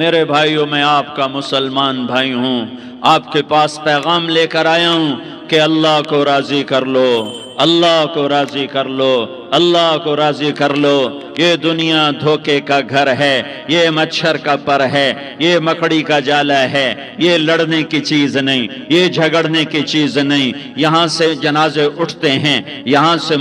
میرے بھائیوں، میں آپ کا مسلمان بھائی ہوں، آپ کے پاس پیغام لے کر آیا ہوں کہ اللہ کو راضی کر لو، اللہ کو راضی کر لو، اللہ کو راضی کر لو۔ یہ دنیا دھوکے کا گھر ہے، یہ مچھر کا پر ہے، یہ مکڑی کا جالا ہے، یہ لڑنے کی چیز نہیں، یہ جھگڑنے کی چیز نہیں۔ یہاں سے جنازے اٹھتے ہیں، یہاں سے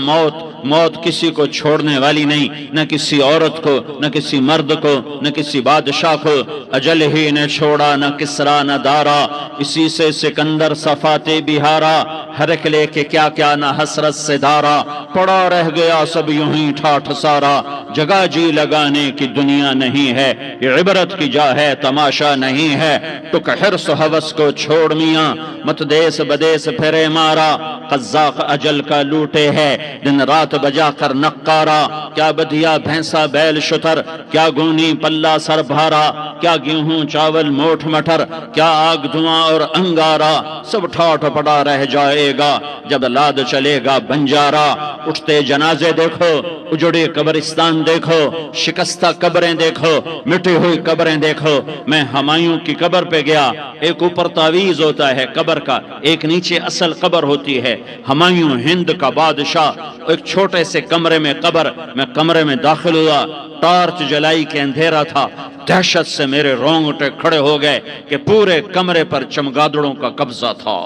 موت کسی کو چھوڑنے والی نہیں، نہ کسی عورت کو، نہ کسی مرد کو، نہ کسی بادشاہ کو۔ اجل ہی نے چھوڑا نہ کسرا نہ دارا، اسی سے سکندر صفاتے بہارا، ہرک لے کے کیا کیا نہ حسرت سے دارا، پڑا رہ گیا سب یوں ہی ٹھاٹھ سارا۔ جگہ جی لگانے کی دنیا نہیں ہے، یہ عبرت کی جا ہے تماشا نہیں ہے۔ ٹک حرص و ہوس کو چھوڑ میاں، مت دیس بدیس پھرے مارا، قزاق اجل کا لوٹے ہے، دن رات بجا کر نقارا۔ کیا بدھیا بھینسا بیل شتر، کیا گونی پلہ سر بھارا، کیا گیہوں چاول موٹھ مٹر، کیا آگ دھواں اور انگارا، سب ٹھاٹھ پڑا رہ جائے گا جب لاد چلے گا بنجارا۔ اٹھتے جنازے دیکھو، اجڑے قبرستان دیکھو، شکستہ قبریں دیکھو، مٹی ہوئی قبریں دیکھو۔ میں ہمایوں کی قبر پہ گیا، ایک اوپر تعویذ ہوتا ہے قبر کا، ایک نیچے اصل قبر ہوتی ہے۔ ہمایوں ہند کا بادشاہ، ایک چھوٹے سے کمرے میں قبر، میں کمرے میں داخل ہوا، ٹارچ جلائی کے اندھیرا تھا، دہشت سے میرے رونگٹے کھڑے ہو گئے کہ پورے کمرے پر چمگادڑوں کا قبضہ تھا۔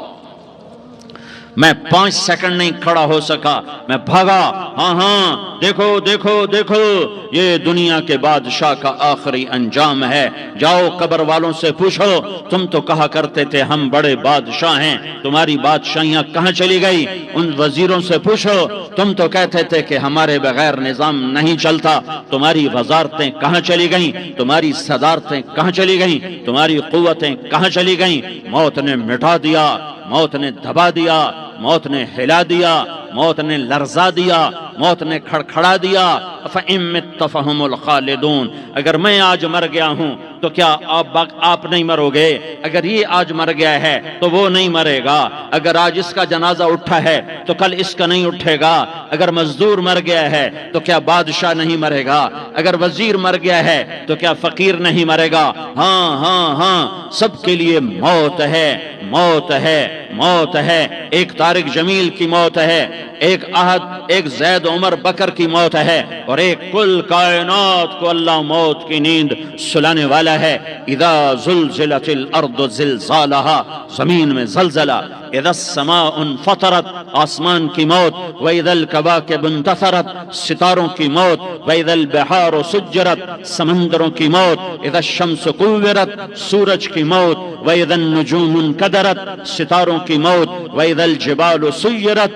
میں 5 سیکنڈ نہیں کھڑا ہو سکا، میں بھاگا۔ ہاں دیکھو دیکھو دیکھو، یہ دنیا کے بادشاہ کا آخری انجام ہے۔ جاؤ قبر والوں سے پوچھو، تم تو کہا کرتے تھے ہم بڑے بادشاہ ہیں، تمہاری بادشاہیاں کہاں چلی گئی؟ ان وزیروں سے پوچھو، تم تو کہتے تھے کہ ہمارے بغیر نظام نہیں چلتا، تمہاری وزارتیں کہاں چلی گئیں؟ تمہاری صدارتیں کہاں چلی گئیں؟ تمہاری قوتیں کہاں چلی گئیں؟ موت نے مٹا دیا، موت نے دبا دیا، موت نے ہلا دیا، موت نے لرزا دیا، موت نے کھڑکھڑا دیا۔ فَإِن مِتَّ فَهُمُ الْخَالِدُونَ، اگر میں آج مر گیا ہوں تو کیا آپ نہیں مرو گے؟ اگر یہ آج مر گیا ہے تو وہ نہیں مرے گا۔ اگر آج اس کا جنازہ اٹھا ہے تو کل اس کا نہیں اٹھے گا۔ اگر مزدور مر گیا ہے تو کیا بادشاہ نہیں مرے گا؟ اگر وزیر مر گیا ہے تو کیا فقیر نہیں مرے گا؟ ہاں ہاں ہاں، سب کے لیے موت ہے، موت ہے، موت ہے۔ ایک طارق جمیل کی موت ہے، ایک زید عمر بکر کی موت ہے، اور ایک کل کائنات کو اللہ موت کی نیند سلانے والا ہے۔ اذا زلزلت الارض زلزالہا، زمین میں زلزلہ، اذا السماء انفطرت، آسمان کی موت، واذا الکواکب انتثرت، ستاروں کی موت، واذا البحار سجرت، سمندروں کی موت، اذا الشمس کورت، سورج کی موت، واذا النجوم انکدرت، ستاروں کی موت، واذا الجبال سیرت،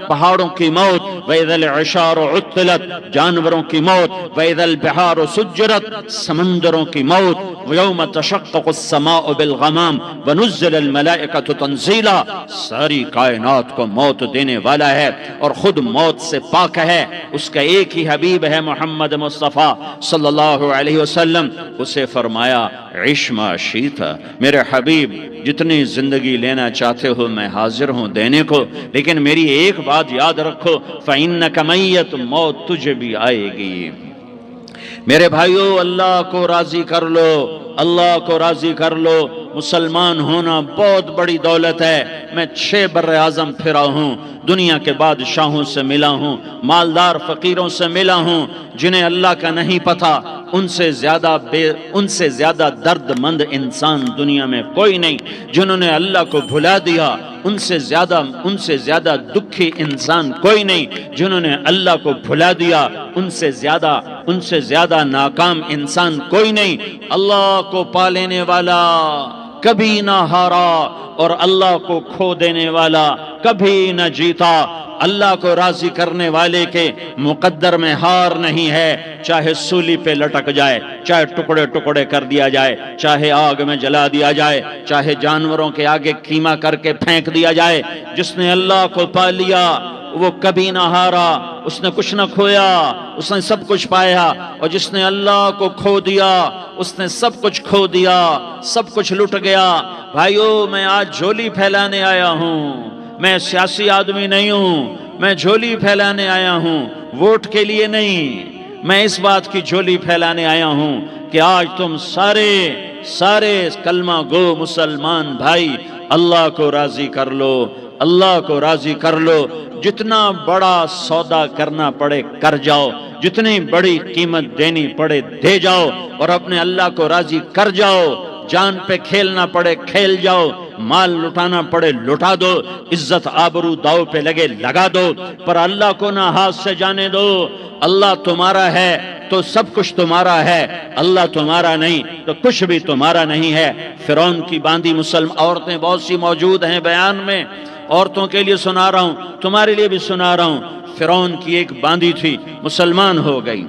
پہاڑوں کی موت، واذا العشار عطلت، جانوروں کی موت، واذا البحار سجرت، سمندروں کی موت، ویوم تشقق السماء بالغمام ونزل الملائکۃ تنزیلا، ساری کائنات کو موت دینے والا ہے اور خود موت سے پاک ہے۔ اس کا ایک ہی حبیب ہے محمد مصطفیٰ صلی اللہ علیہ وسلم، اسے فرمایا عش ما شئت، میرے حبیب جتنی زندگی لینا چاہتے ہو میں حاضر ہوں دینے کو، لیکن میری ایک بات یاد رکھو، فَإِنَّكَ مَيَّتٌ، موت تجھے بھی آئے گی۔ میرے بھائیو، اللہ کو راضی کر لو، اللہ کو راضی کر لو۔ مسلمان ہونا بہت بڑی دولت ہے۔ میں 6 بر اعظم پھرا ہوں، دنیا کے بادشاہوں سے ملا ہوں، مالدار فقیروں سے ملا ہوں، جنہیں اللہ کا نہیں پتہ، ان سے زیادہ درد مند انسان دنیا میں کوئی نہیں۔ جنہوں نے اللہ کو بھلا دیا، ان سے زیادہ دکھی انسان کوئی نہیں۔ جنہوں نے اللہ کو بھلا دیا، ان سے زیادہ ناکام انسان کوئی نہیں۔ اللہ کو پا لینے والا کبھی نہ ہارا، اور اللہ کو کھو دینے والا کبھی نہ جیتا۔ اللہ کو راضی کرنے والے کے مقدر میں ہار نہیں ہے، چاہے سولی پہ لٹک جائے، چاہے ٹکڑے ٹکڑے کر دیا جائے، چاہے آگ میں جلا دیا جائے، چاہے جانوروں کے آگے کیما کر کے پھینک دیا جائے۔ جس نے اللہ کو پا لیا وہ کبھی نہ ہارا، اس نے کچھ نہ کھویا، اس نے سب کچھ پایا۔ اور جس نے اللہ کو کھو دیا اس نے سب کچھ کھو دیا، سب کچھ لٹ گیا۔ بھائیو، میں آج جھولی پھیلانے آیا ہوں، میں سیاسی آدمی نہیں ہوں، میں جھولی پھیلانے آیا ہوں، ووٹ کے لیے نہیں۔ میں اس بات کی جھولی پھیلانے آیا ہوں کہ آج تم سارے کلمہ گو مسلمان بھائی اللہ کو راضی کر لو، اللہ کو راضی کر لو، جتنا بڑا سودا کرنا پڑے کر جاؤ، جتنی بڑی قیمت دینی پڑے دے جاؤ، اور اپنے اللہ کو راضی کر جاؤ، جان پہ کھیلنا پڑے کھیل جاؤ، مال لٹانا پڑے لٹا دو، عزت آبرو داؤ پہ لگے لگا دو، پر اللہ کو نہ ہاتھ سے جانے دو۔ اللہ تمہارا ہے تو سب کچھ تمہارا ہے، اللہ تمہارا نہیں تو کچھ بھی تمہارا نہیں ہے۔ فرعون کی باندھی مسلم عورتیں بہت سی موجود ہیں بیان میں، عورتوں کے لیے سنا رہا ہوں، تمہارے لیے بھی سنا رہا ہوں۔ فرعون کی ایک باندھی تھی، مسلمان ہو گئی۔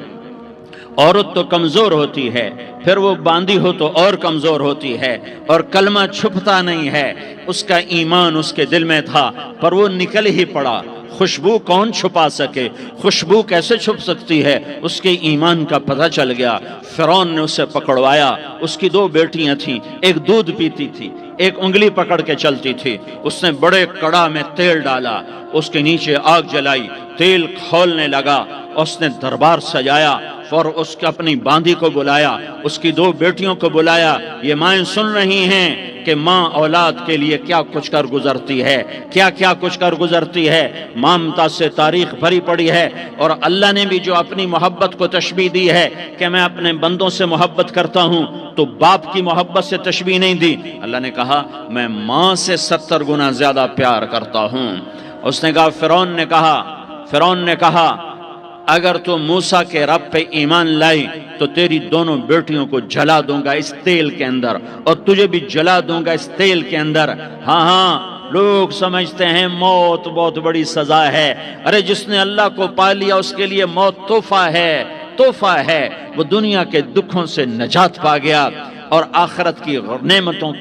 عورت تو کمزور ہوتی ہے، پھر وہ باندھی ہو تو اور کمزور ہوتی ہے، اور کلمہ چھپتا نہیں ہے۔ اس کا ایمان اس کے دل میں تھا، پر وہ نکل ہی پڑا۔ خوشبو کون چھپا سکے؟ خوشبو کیسے چھپ سکتی ہے؟ اس کے ایمان کا پتہ چل گیا۔ فرعون نے اسے پکڑوایا۔ اس کی 2 بیٹیاں تھیں، ایک دودھ پیتی تھی، ایک انگلی پکڑ کے چلتی تھی۔ اس نے بڑے کڑا میں تیل ڈالا، اس کے نیچے آگ جلائی، تیل کھولنے لگا، اس نے دربار سجایا، اور اس کے اپنی باندھی کو بلایا، اس کی 2 بیٹیوں کو بلایا۔ یہ مائیں سن رہی ہیں کہ ماں اولاد کے لیے کیا کچھ کر گزرتی ہے، کیا کچھ کر گزرتی ہے۔ مامتا سے تاریخ بھری پڑی ہے، اور اللہ نے بھی جو اپنی محبت کو تشبیہ دی ہے کہ میں اپنے بندوں سے محبت کرتا ہوں، تو باپ کی محبت سے تشبیہ نہیں دی۔ اللہ نے کہا میں ماں سے 70 گنا زیادہ پیار کرتا ہوں۔ اس نے کہا فرعون نے کہا اگر تو موسیٰ کے رب پہ ایمان لائی تو تیری دونوں بیٹیوں کو جلا دوں گا اس تیل کے اندر، اور تجھے بھی جلا دوں گا اس تیل کے اندر۔ ہاں لوگ سمجھتے ہیں موت بہت بڑی سزا ہے۔ ارے جس نے اللہ کو پا لیا اس کے لیے موت تحفہ ہے۔ وہ دنیا کے دکھوں سے نجات پا گیا اور آخرت کی نعمتوں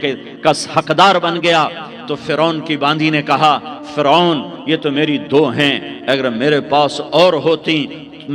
کا حقدار بن گیا۔ تو فرعون کی باندھی نے کہا فرعون یہ تو میری 2 ہیں، اگر میرے پاس اور ہوتی،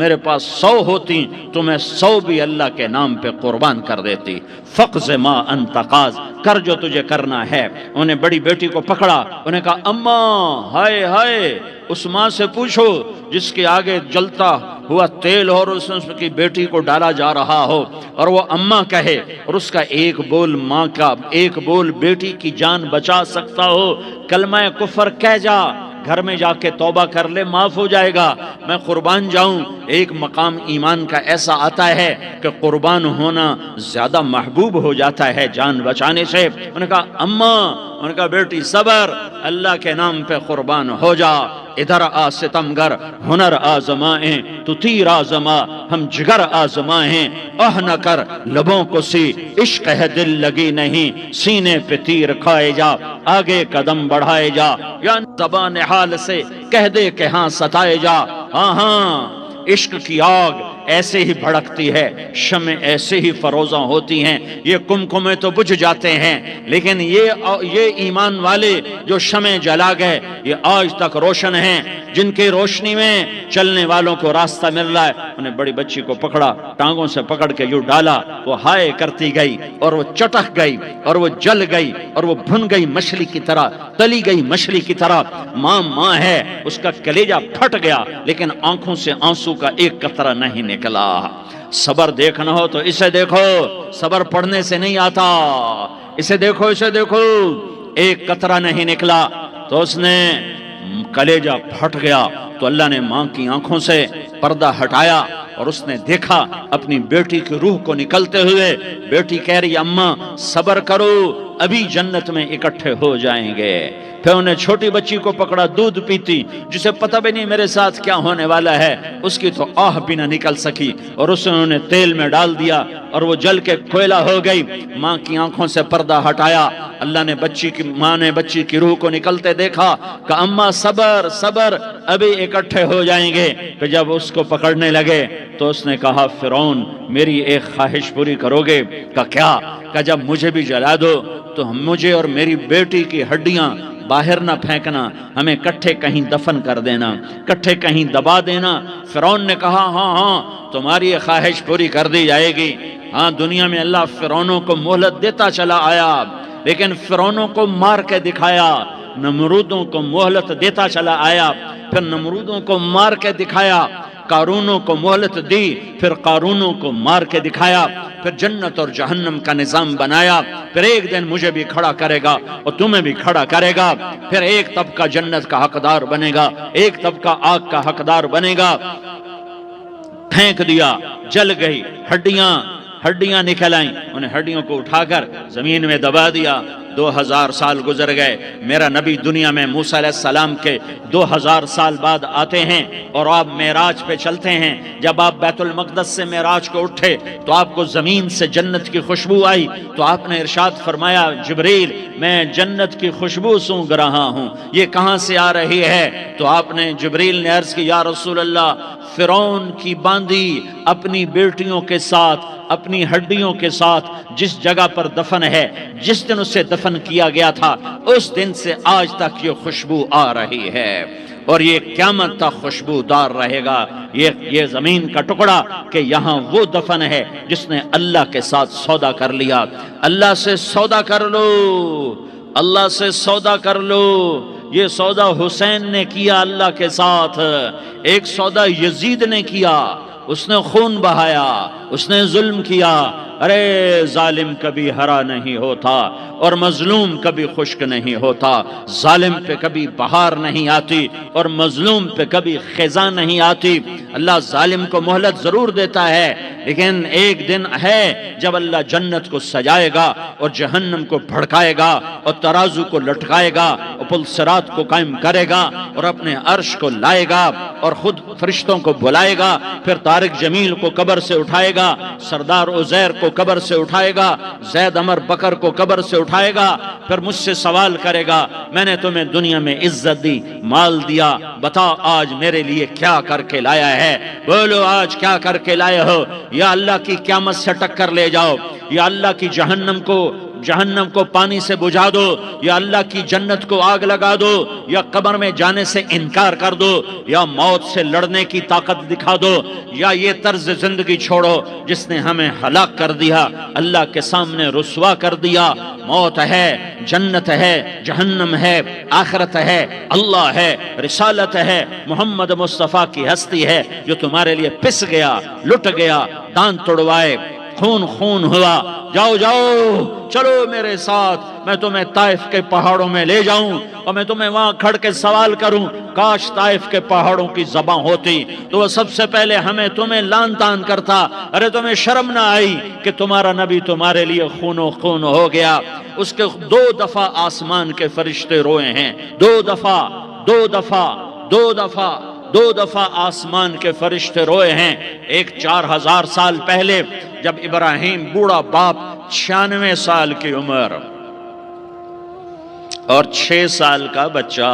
میرے پاس 100 ہوتی تو میں 100 بھی اللہ کے نام پہ قربان کر دیتی۔ فقض ما انت قاض، کر جو تجھے کرنا ہے۔ انہیں بڑی بیٹی کو پکڑا، انہیں کہا اماں ہائے اس ماں سے پوچھو جس کے آگے جلتا ہوا تیل اور اس کی بیٹی کو ڈالا جا رہا ہو، اور وہ اماں کہے، اور اس کا ایک بول ماں کا، ایک بول بیٹی کی جان بچا سکتا ہو۔ کلمہ کفر کہہ جا، گھر میں جا کے توبہ کر لے، معاف ہو جائے گا۔ میں قربان جاؤں۔ ایک مقام ایمان کا ایسا آتا ہے کہ قربان ہونا زیادہ محبوب ہو جاتا ہے جان بچانے سے۔ انہوں نے کہا اماں، انہوں نے کہا بیٹی صبر، اللہ کے نام پہ قربان ہو جا۔ ادھر آ ستمگر، ہنر آزمائیں تو تیر آزما، ہم جگر آزمائیں نہ کر لبوں کو سی، عشق ہے دل لگی نہیں، سینے پہ تیر کھائے جا، آگے قدم بڑھائے جا، یا زبان حال سے کہہ دے کہ ہاں ستائے جا۔ ہاں عشق کی آگ ایسے ہی بھڑکتی ہے، شمع ایسے ہی فروزاں ہوتی ہیں، یہ کمکمے تو بجھ جاتے ہیں، لیکن یہ ایمان والے جو شمع جلا گئے یہ آج تک روشن ہیں، جن کی روشنی میں چلنے والوں کو راستہ مل رہا ہے۔ انہیں بڑی بچی کو پکڑا، ٹانگوں سے پکڑ کے یوں ڈالا، وہ ہائے کرتی گئی اور وہ چٹک گئی اور وہ جل گئی اور وہ بھن گئی مچھلی کی طرح، تلی گئی مچھلی کی طرح۔ ماں ہے، اس کا کلیجہ پھٹ گیا، لیکن آنکھوں سے آنسو کا ایک قطرہ نہیں نکلا۔ صبر دیکھنا ہو تو اسے دیکھو، صبر پڑھنے سے نہیں آتا، اسے دیکھو ایک قطرہ نہیں نکلا تو اس نے کلیجہ پھٹ گیا۔ تو اللہ نے ماں کی آنکھوں سے پردہ ہٹایا اور اس نے دیکھا اپنی بیٹی کی روح کو نکلتے ہوئے۔ بیٹی کہہ رہی اماں صبر کرو، ابھی جنت میں اکٹھے ہو جائیں گے۔ پھر انہیں چھوٹی بچی کو پکڑا، دودھ پیتی، جسے پتہ بھی نہیں میرے ساتھ کیا ہونے والا ہے، اس کی تو آہ بھی نہ نکل سکی، اور اس نے انہیں تیل میں ڈال دیا اور وہ جل کے کوئلہ ہو گئی۔ ماں کی آنکھوں سے پردہ ہٹایا، اللہ نے ماں نے بچی کی روح کو نکلتے دیکھا کہ اماں صبر ابھی اکٹھے ہو جائیں گے۔ پھر جب اس کو پکڑنے لگے تو اس نے کہا فرعون میری ایک خواہش پوری کرو گے؟ کیا؟ کہ جب مجھے بھی جلا دو تو مجھے اور میری بیٹی کی ہڈیاں باہر نہ پھینکنا، ہمیں کٹھے کہیں دفن کر دینا، کٹھے کہیں دبا دینا۔ فرعون نے کہا ہاں تمہاری خواہش پوری کر دی جائے گی۔ ہاں دنیا میں اللہ فرعونوں کو مہلت دیتا چلا آیا، لیکن فرعونوں کو مار کے دکھایا، نمرودوں کو مہلت دیتا چلا آیا، پھر نمرودوں کو مار کے دکھایا۔ قارونوں کو مہلت دی، پھر قارونوں کو مار کے دکھایا، پھر جنت اور جہنم کا نظام بنایا، پھر ایک دن مجھے بھی کھڑا کرے گا اور تمہیں بھی کھڑا کرے گا، پھر ایک طبقہ جنت کا حقدار بنے گا، ایک طبقہ آگ کا حقدار بنے گا۔ پھینک دیا، جل گئی، ہڈیاں نکل آئیں، انہیں ہڈیوں کو اٹھا کر زمین میں دبا دیا۔ 2000 سال گزر گئے، میرا نبی دنیا میں موسیٰ علیہ السلام کے 2000 سال بعد آتے ہیں اور آپ معراج پہ چلتے ہیں۔ جب آپ بیت المقدس سے معراج کو اٹھے تو آپ کو زمین سے جنت کی خوشبو آئی، تو آپ نے ارشاد فرمایا جبریل میں جنت کی خوشبو سونگھ رہا ہوں، یہ کہاں سے آ رہی ہے؟ تو آپ نے جبریل نے عرض کی یا رسول اللہ، فرعون کی باندی اپنی بیٹیوں کے ساتھ، اپنی ہڈیوں کے ساتھ جس جگہ پر دفن ہے، جس دن اسے دفن کیا گیا تھا، اس دن سے آج تک یہ خوشبو آ رہی ہے اور یہ قیامت تک خوشبودار رہے گا۔ یہ زمین کا ٹکڑا کہ یہاں وہ دفن ہے جس نے اللہ کے ساتھ سودا کر لیا۔ اللہ سے سودا کر لو، اللہ سے سودا کر لو۔ یہ سودا حسین نے کیا اللہ کے ساتھ، ایک سودا یزید نے کیا، اس نے خون بہایا، اس نے ظلم کیا۔ ارے ظالم کبھی ہرا نہیں ہوتا اور مظلوم کبھی خشک نہیں ہوتا، ظالم پہ کبھی بہار نہیں آتی اور مظلوم پہ کبھی خزاں نہیں آتی۔ اللہ ظالم کو مہلت ضرور دیتا ہے، لیکن ایک دن ہے جب اللہ جنت کو سجائے گا اور جہنم کو بھڑکائے گا اور ترازو کو لٹکائے گا اور پل صراط کو قائم کرے گا اور اپنے عرش کو لائے گا اور خود فرشتوں کو بلائے گا، پھر طارق جمیل کو قبر سے اٹھائے گا، سردار عزیر کو قبر سے اٹھائے گا، زید عمر بکر کو قبر سے اٹھائے گا، پھر مجھ سے سوال کرے گا میں نے تمہیں دنیا میں عزت دی، مال دیا، بتا آج میرے لیے کیا کر کے لایا ہے؟ بولو آج کیا کر کے لائے ہو؟ یا اللہ کی قیامت سے ٹکر لے جاؤ، یا اللہ کی جہنم کو پانی سے بجھا دو، یا اللہ کی جنت کو آگ لگا دو، یا قبر میں جانے سے انکار کر دو، یا موت سے لڑنے کی طاقت دکھا دو، یا یہ طرز زندگی چھوڑو جس نے ہمیں ہلاک کر دیا، اللہ کے سامنے رسوا کر دیا۔ موت ہے، جنت ہے، جہنم ہے، آخرت ہے، اللہ ہے، رسالت ہے، محمد مصطفیٰ کی ہستی ہے جو تمہارے لیے پس گیا، لٹ گیا، دانت توڑوائے، خون ہوا۔ جاؤ چلو میرے ساتھ، میں تمہیں طائف کے پہاڑوں میں لے جاؤں اور میں تمہیں وہاں کھڑ کے سوال کروں، کاش طائف کے پہاڑوں کی زبان ہوتی تو وہ سب سے پہلے تمہیں لان تان کرتا۔ ارے تمہیں شرم نہ آئی کہ تمہارا نبی تمہارے لیے خون ہو گیا؟ اس کے 2 دفعہ آسمان کے فرشتے روئے ہیں، 2 دفعہ آسمان کے فرشتے روئے ہیں۔ ایک 4000 سال پہلے جب ابراہیم بوڑھا باپ، 96 سال کی عمر اور 6 سال کا بچہ،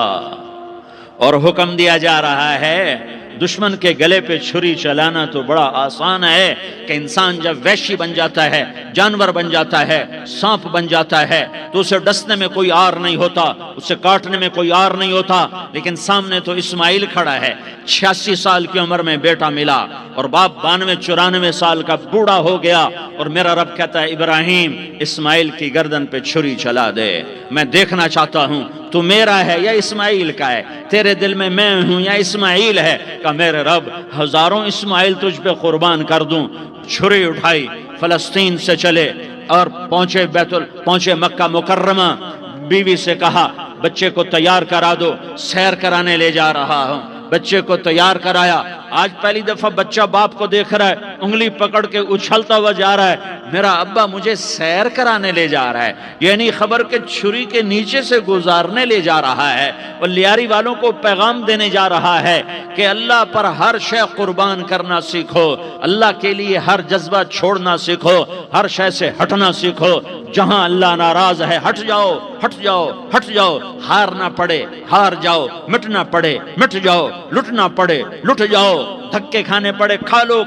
اور حکم دیا جا رہا ہے دشمن کے گلے پہ چھری چلانا تو بڑا آسان ہے کہ انسان جب وحشی بن جاتا ہے، جانور بن جاتا ہے، سانپ بن جاتا ہے تو اسے ڈسنے میں کوئی آر نہیں ہوتا، اسے کاٹنے میں کوئی آر نہیں ہوتا، لیکن سامنے تو اسماعیل کھڑا ہے، 86 سال کی عمر میں بیٹا ملا اور باپ 92-94 سال کا بوڑھا ہو گیا، اور میرا رب کہتا ہے ابراہیم اسماعیل کی گردن پہ چھری چلا دے، میں دیکھنا چاہتا ہوں تو میرا ہے یا اسماعیل کا ہے، تیرے دل میں میں ہوں یا اسماعیل ہے؟ کہ میرے رب ہزاروں اسماعیل تجھ پہ قربان کر دوں۔ چھری اٹھائی، فلسطین سے چلے اور پہنچے مکہ مکرمہ، بیوی سے کہا بچے کو تیار کرا دو، سیر کرانے لے جا رہا ہوں۔ بچے کو تیار کرایا، آج پہلی دفعہ بچہ باپ کو دیکھ رہا ہے، انگلی پکڑ کے اچھلتا ہوا جا رہا ہے، میرا ابا مجھے سیر کرانے لے جا رہا ہے، یعنی خبر کے چھری کے نیچے سے گزارنے لے جا رہا ہے، اور لیاری والوں کو پیغام دینے جا رہا ہے کہ اللہ پر ہر شے قربان کرنا سیکھو، اللہ کے لیے ہر جذبہ چھوڑنا سیکھو، ہر شے سے ہٹنا سیکھو، جہاں اللہ ناراض ہے ہٹ جاؤ، ہار نہ پڑے ہار جاؤ، مٹنا پڑے مٹ جاؤ، لٹنا پڑے لٹ جاؤ، دھکے کھانے پڑے کھا لو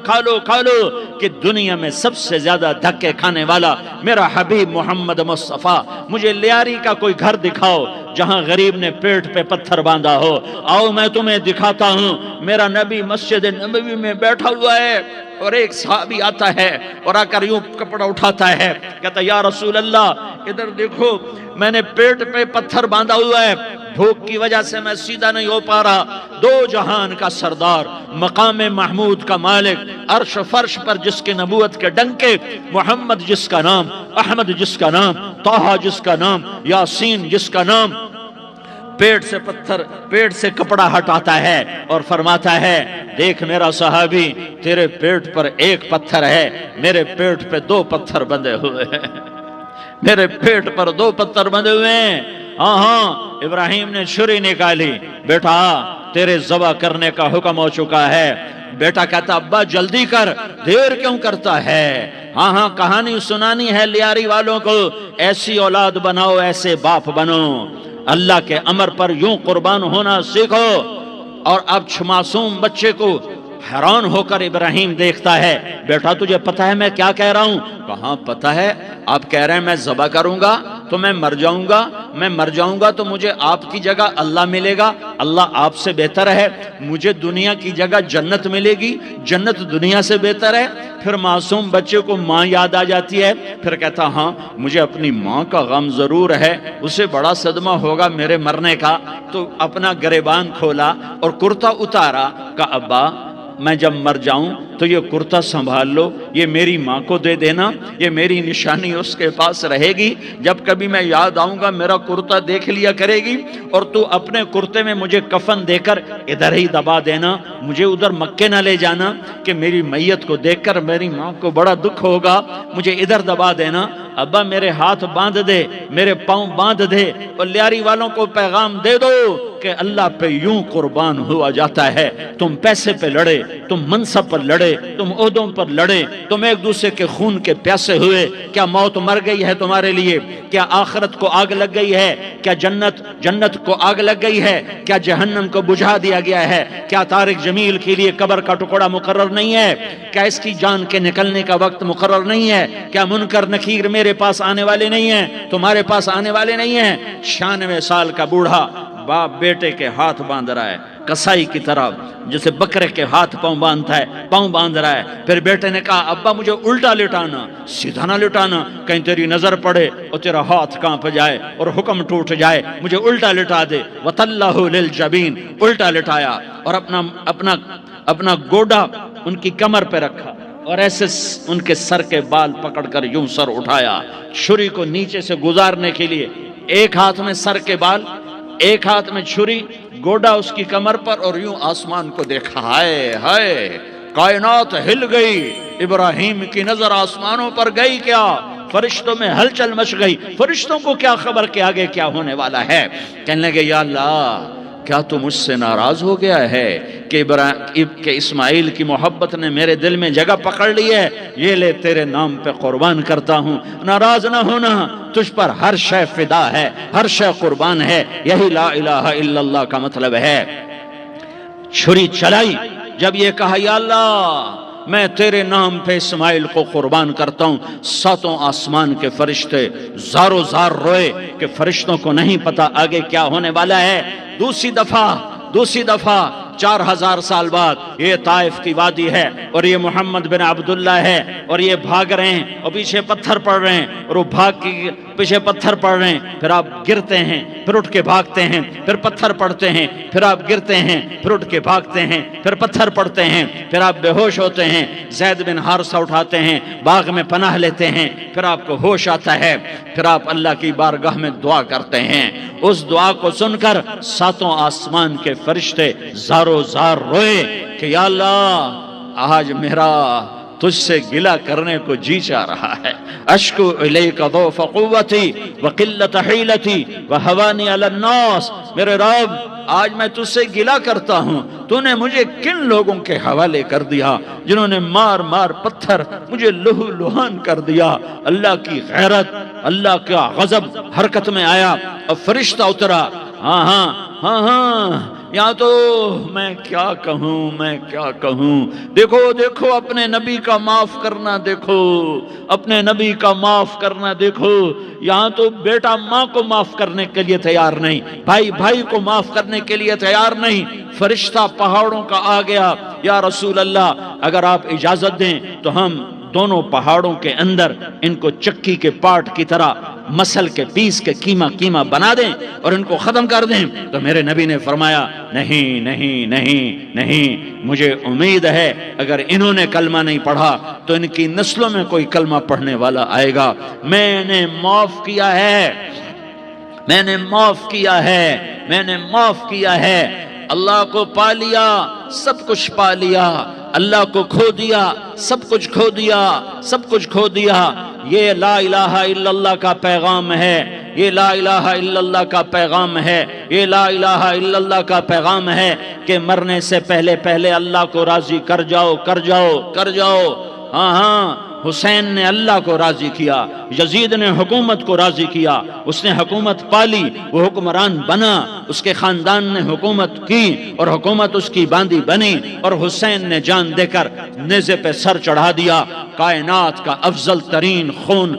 کہ دنیا میں سب سے زیادہ دھکے کھانے والا میرا حبیب محمد مصطفیٰ۔ مجھے لیاری کا کوئی گھر دکھاؤ جہاں غریب نے پیٹ پہ پتھر باندھا ہو، آؤ میں تمہیں دکھاتا ہوں۔ میرا نبی مسجد نبوی میں بیٹھا ہوا ہے اور ایک صحابی آتا ہے اور آ کر یوں کپڑا اٹھاتا ہے، کہتا یا رسول اللہ ادھر دیکھو، میں نے پیٹ پہ پتھر باندھا ہوا ہے، بھوک کی وجہ سے میں سیدھا نہیں ہو پا رہا، دو جہان کا سردار، مقام محمود کا مالک، عرش فرش پر جس کے نبوت کے ڈنکے، محمد جس کا نام، احمد جس کا نام، طٰہٰ جس کا نام، یاسین جس کا نام، پیٹ سے کپڑا ہٹاتا ہے اور فرماتا ہے دیکھ میرا صحابی، تیرے پیٹ پر ایک پتھر ہے، میرے پیٹ پہ دو پتھر بندھے ہوئے ہیں، میرے پیٹ پر دو پتھر بندھے ہوئے ہیں۔ ہاں ابراہیم نے چھری نکالی، بیٹا تیرے ذبح کرنے کا حکم ہو چکا ہے۔ بیٹا کہتا ابا جلدی کر، دیر کیوں کرتا ہے؟ ہاں کہانی سنانی ہے لیاری والوں کو، ایسی اولاد بناؤ، ایسے باپ بنو، اللہ کے امر پر یوں قربان ہونا سیکھو۔ اور اب معصوم بچے کو حیران ہو کر ابراہیم دیکھتا ہے، بیٹا تجھے پتہ ہے میں کیا کہہ رہا ہوں؟ کہاں پتہ ہے، آپ کہہ رہے ہیں میں ذبح کروں گا تو میں مر جاؤں گا، میں مر جاؤں گا تو مجھے آپ کی جگہ اللہ ملے گا، اللہ آپ سے بہتر ہے، مجھے دنیا کی جگہ جنت ملے گی، جنت دنیا سے بہتر ہے۔ پھر معصوم بچے کو ماں یاد آ جاتی ہے، پھر کہتا ہاں مجھے اپنی ماں کا غم ضرور ہے، اسے بڑا صدمہ ہوگا میرے مرنے کا۔ تو اپنا گریبان کھولا اور کرتا اتارا، کہا ابا میں جب مر جاؤں تو یہ کرتا سنبھال لو، یہ میری ماں کو دے دینا، یہ میری نشانی اس کے پاس رہے گی، جب کبھی میں یاد آؤں گا میرا کرتا دیکھ لیا کرے گی، اور تو اپنے کرتے میں مجھے کفن دے کر ادھر ہی دبا دینا، مجھے ادھر مکے نہ لے جانا کہ میری میت کو دیکھ کر میری ماں کو بڑا دکھ ہوگا، مجھے ادھر دبا دینا۔ ابا میرے ہاتھ باندھ دے، میرے پاؤں باندھ دے، اور لیاری والوں کو پیغام دے دو کہ اللہ پہ یوں قربان ہوا جاتا ہے۔ تم پیسے پہ لڑے، تم منصب پر لڑے، تم عہدوں پر لڑے، تم ایک دوسرے کے خون کے پیاسے ہوئے، کیا موت مر گئی ہے تمہارے لیے؟ کیا آخرت کو آگ لگ گئی ہے؟ کیا جنت کو آگ لگ گئی ہے؟ کیا جہنم کو بجھا دیا گیا ہے؟ کیا طارق جمیل کے لیے قبر کا ٹکڑا مقرر نہیں ہے؟ کیا اس کی جان کے نکلنے کا وقت مقرر نہیں ہے؟ کیا منکر نکیر میرے پاس آنے والے نہیں ہیں، تمہارے پاس آنے والے نہیں ہیں؟ 96 سال کا بوڑھا باپ بیٹے کے ہاتھ باندھ رہا ہے کسائی کی طرح، جسے بکرے کے ہاتھ پاؤں باندھتا ہے، پاؤں باندھ رہا ہے۔ پھر بیٹے نے کہا ابا مجھے الٹا لٹانا، سیدھا نہ لٹانا، کہیں تیری نظر پڑے اور تیرا ہاتھ کانپ جائے اور حکم ٹوٹ جائے، مجھے الٹا لٹا دے۔ وَتَلَّهُ لِلْجَبِينِ، الٹا لٹایا اور اپنا گوڈا ان کی کمر پہ رکھا اور ایسے ان کے سر کے بال پکڑ کر یوں سر اٹھایا، چھری کو نیچے سے گزارنے کے لیے، ایک ہاتھ میں سر کے بال، ایک ہاتھ میں چھری، گوڈا اس کی کمر پر، اور یوں آسمان کو دیکھا۔ ہائے ہائے، کائنات ہل گئی، ابراہیم کی نظر آسمانوں پر گئی، کیا فرشتوں میں ہلچل مچ گئی۔ فرشتوں کو کیا خبر کہ آگے کیا ہونے والا ہے؟ کہنے لگے یا اللہ کیا تو مجھ سے ناراض ہو گیا ہے کہ اسماعیل کی محبت نے میرے دل میں جگہ پکڑ لی ہے؟ یہ لے تیرے نام پہ قربان کرتا ہوں، ناراض نہ ہونا، تجھ پر ہر شے فدا ہے، ہر شے قربان ہے، یہی لا الہ الا اللہ کا مطلب ہے۔ چھری چلائی، جب یہ کہا یا اللہ میں تیرے نام پہ اسماعیل کو قربان کرتا ہوں، ساتوں آسمان کے فرشتے زارو زار روئے کہ فرشتوں کو نہیں پتا آگے کیا ہونے والا ہے۔ دوسری دفعہ 4000 سال بعد یہ طائف کی وادی ہے اور یہ محمد بن عبداللہ ہے اور یہ بھاگ رہے ہیں اور پیچھے پتھر پڑ رہے ہیں اور وہ بھاگ کے پیچھے پتھر پڑ رہے ہیں، پھر آپ گرتے ہیں، پھر اٹھ کے بھاگتے ہیں، پھر پتھر پڑتے ہیں، پھر آپ گرتے ہیں، پھر اٹھ کے بھاگتے ہیں، پھر پتھر پڑتے ہیں، پھر آپ بے ہوش ہوتے ہیں، زید بن حارثہ اٹھاتے ہیں، باغ میں پناہ لیتے ہیں، پھر آپ کو ہوش آتا ہے، پھر آپ اللہ کی بارگاہ میں دعا کرتے ہیں۔ اس دعا کو سن کر ساتوں آسمان کے فرشتے زارو زار روئے کہ یا اللہ آج میرا تجھ سے گلہ کرنے کو جی چاہ رہا ہے۔ اشکو الیک ضعف قوتی وقلت حیلتی وہوانی علی الناس، میرے رب آج میں تجھ سے گلہ کرتا ہوں، تو نے مجھے کن لوگوں کے حوالے کر دیا جنہوں نے مار مار پتھر مجھے لہو لہان کر دیا۔ اللہ کی غیرت، اللہ کا غضب حرکت میں آیا اور فرشتہ اترا۔ ہاں یہاں تو میں کیا کہوں، دیکھو اپنے نبی کا معاف کرنا، دیکھو اپنے نبی کا معاف کرنا، دیکھو یہاں تو بیٹا ماں کو معاف کرنے کے لیے تیار نہیں، بھائی کو معاف کرنے کے لیے تیار نہیں۔ فرشتہ پہاڑوں کا آ گیا، یا رسول اللہ اگر آپ اجازت دیں تو ہم دونوں پہاڑوں کے اندر ان کو چکی کے پاٹ کی طرح مسل کے پیس کے کیما بنا دیں اور ان کو ختم کر دیں۔ تو میرے نبی نے فرمایا نہیں نہیں نہیں نہیں، مجھے امید ہے اگر انہوں نے کلمہ نہیں پڑھا تو ان کی نسلوں میں کوئی کلمہ پڑھنے والا آئے گا۔ میں نے معاف کیا ہے، میں نے معاف کیا ہے، میں نے معاف کیا ہے۔ اللہ کو پا لیا، سب کچھ پا لیا، اللہ کو کھو دیا، سب کچھ کھو دیا، سب کچھ کھو دیا۔ یہ لا الہ الا اللہ کا پیغام ہے، یہ لا الہ الا اللہ کا پیغام ہے، یہ لا الہ الا اللہ کا پیغام ہے کہ مرنے سے پہلے پہلے اللہ کو راضی کر جاؤ، کر جاؤ، کر جاؤ۔ ہاں ہاں، حسین نے اللہ کو راضی کیا، یزید نے حکومت کو راضی کیا، اس نے حکومت پالی، وہ حکمران بنا، اس کے خاندان نے حکومت کی اور حکومت اس کی باندھی بنی، اور حسین نے جان دے کر نیزے پہ سر چڑھا دیا۔ کائنات کا افضل ترین خون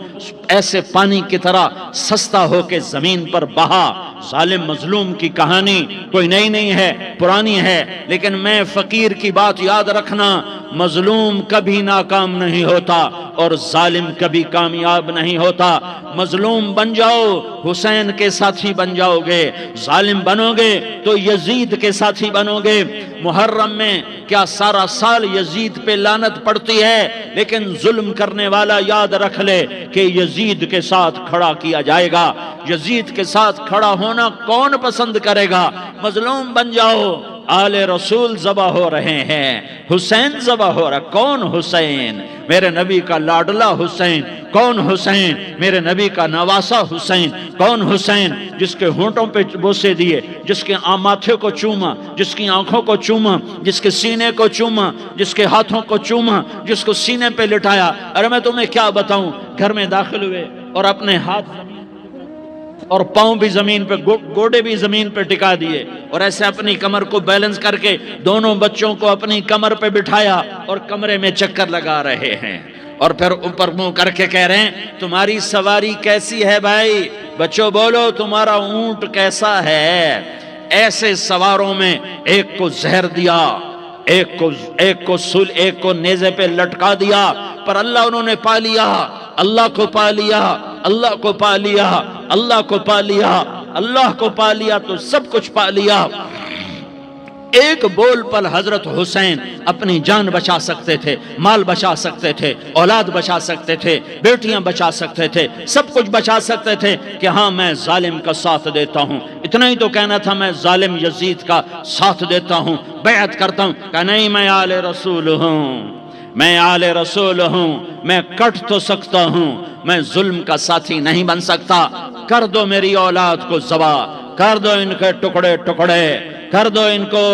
ایسے پانی کی طرح سستا ہو کے زمین پر بہا۔ ظالم مظلوم کی کہانی کوئی نئی نہیں ہے، پرانی ہے، لیکن میں فقیر کی بات یاد رکھنا، مظلوم کبھی ناکام نہیں ہوتا اور ظالم کبھی کامیاب نہیں ہوتا۔ مظلوم بن جاؤ، حسین کے ساتھی بن جاؤ گے، ظالم بنو گے تو یزید کے ساتھی بنو گے۔ محرم میں کیا سارا سال یزید پہ لعنت پڑتی ہے، لیکن ظلم کرنے والا یاد رکھ لے کہ یزید کے ساتھ کھڑا کیا جائے گا۔ یزید کے ساتھ کھڑا ہونا کون پسند کرے گا؟ مظلوم بن جاؤ۔ آل رسول ذبح ہو رہے ہیں، حسین ذبح ہو رہا۔ کون حسین؟ میرے نبی کا لاڈلا حسین۔ کون حسین؟ میرے نبی کا نواسا حسین۔ کون حسین؟ جس کے ہونٹوں پہ بوسے دیے، جس کے ماتھے کو چوما، جس کی آنکھوں کو چوما، جس کے سینے کو چوما، جس کے ہاتھوں کو چوما، جس کو سینے پہ لٹایا۔ ارے میں تمہیں کیا بتاؤں، گھر میں داخل ہوئے اور اپنے ہاتھ اور پاؤں بھی زمین پہ، گوڑے بھی زمین پہ ٹکا دیے، اور ایسے اپنی کمر کو بیلنس کر کے دونوں بچوں کو اپنی کمر پہ بٹھایا اور کمرے میں چکر لگا رہے ہیں، اور پھر اوپر منہ کر کے کہہ رہے ہیں تمہاری سواری کیسی ہے بھائی؟ بچوں بولو تمہارا اونٹ کیسا ہے؟ ایسے سواروں میں ایک کو زہر دیا، ایک کو نیزے پہ لٹکا دیا، پر اللہ انہوں نے پا لیا، اللہ کو پا لیا، اللہ کو پا لیا، اللہ کو پا لیا، اللہ کو پا لیا تو سب کچھ پا لیا۔ ایک بول پر حضرت حسین اپنی جان بچا سکتے تھے، مال بچا سکتے تھے، اولاد بچا سکتے تھے، بیٹیاں بچا سکتے تھے، سب کچھ بچا سکتے تھے کہ ہاں میں ظالم کا ساتھ دیتا ہوں۔ اتنا ہی تو کہنا تھا میں ظالم یزید کا ساتھ دیتا ہوں، بیعت کرتا ہوں، کہ نہیں میں آل رسول ہوں، میں آل رسول ہوں، میں کٹ تو سکتا ہوں، میں ظلم کا ساتھی نہیں بن سکتا۔ کر دو میری اولاد کو ذبح، کر دو ان کے ٹکڑے ٹکڑے، کر دو ان کو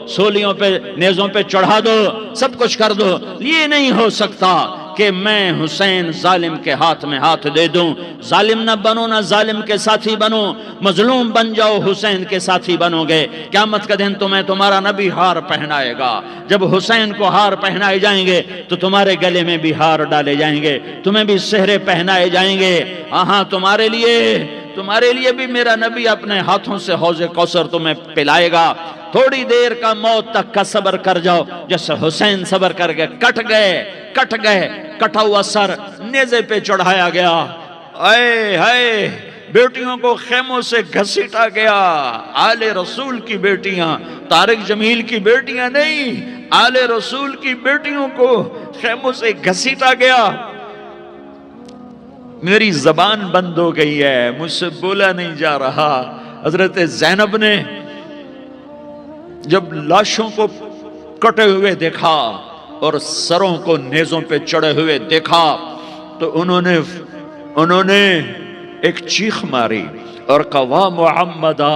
سولیوں پہ نیزوں پہ چڑھا دو، سب کچھ کر دو۔ یہ نہیں ہو سکتا کہ میں حسین ظالم کے ہاتھ میں ہاتھ دے دوں۔ ظالم نہ بنو، نہ ظالم کے ساتھی بنو، مظلوم بن جاؤ، حسین کے ساتھی بنو گے۔ قیامت کا دن تمہیں تمہارا نبی ہار پہنائے گا۔ جب حسین کو ہار پہنائے جائیں گے تو تمہارے گلے میں بھی ہار ڈالے جائیں گے، تمہیں بھی سہرے پہنائے جائیں گے۔ ہاں تمہارے لیے بھی میرا نبی اپنے ہاتھوں سے حوض کوثر تمہیں پلائے گا۔ تھوڑی دیر کا موت تک کا صبر کر جاؤ، جیسے حسین صبر کر گئے، کٹ گئے، کٹا ہوا سر نیزے پہ چڑھایا گیا۔ اے ہائے، بیٹیوں کو خیموں سے گھسیٹا گیا۔ آل رسول کی بیٹیاں، طارق جمیل کی بیٹیاں نہیں، آل رسول کی بیٹیوں کو خیموں سے گھسیٹا گیا۔ میری زبان بند ہو گئی ہے، مجھ سے بولا نہیں جا رہا۔ حضرت زینب نے جب لاشوں کو کٹے ہوئے دیکھا اور سروں کو نیزوں پہ چڑھے ہوئے دیکھا تو انہوں نے ایک چیخ ماری اور کہا واہ محمدہ،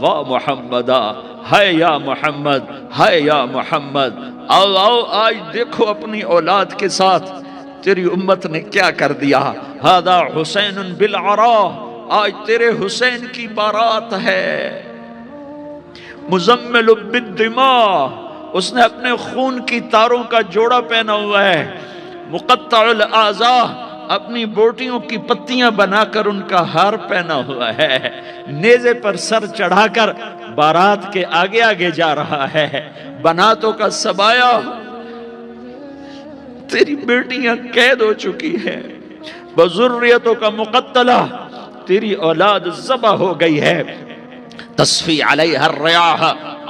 واہ محمدہ، ہائے یا محمد، ہائے یا محمد۔ آؤ آج دیکھو اپنی اولاد کے ساتھ تیری امت نے کیا کر دیا۔ ہذا حسین بالعراء، آج تیرے حسین کی بارات ہے۔ مزمل بالدماء، اس نے اپنے خون کی تاروں کا جوڑا پہنا ہوا ہے۔ مقطع الاعضاء، اپنی بوٹیوں کی پتیاں بنا کر ان کا ہار پہنا ہوا ہے۔ نیزے پر سر چڑھا کر بارات کے آگے آگے جا رہا ہے۔ بناتوں کا سبایا تیری بیٹیاں قید ہو چکی ہیں، بذریتوں کا مقتلہ، تیری اولاد ذبح ہو گئی ہے، تصفی علیہ الریاح،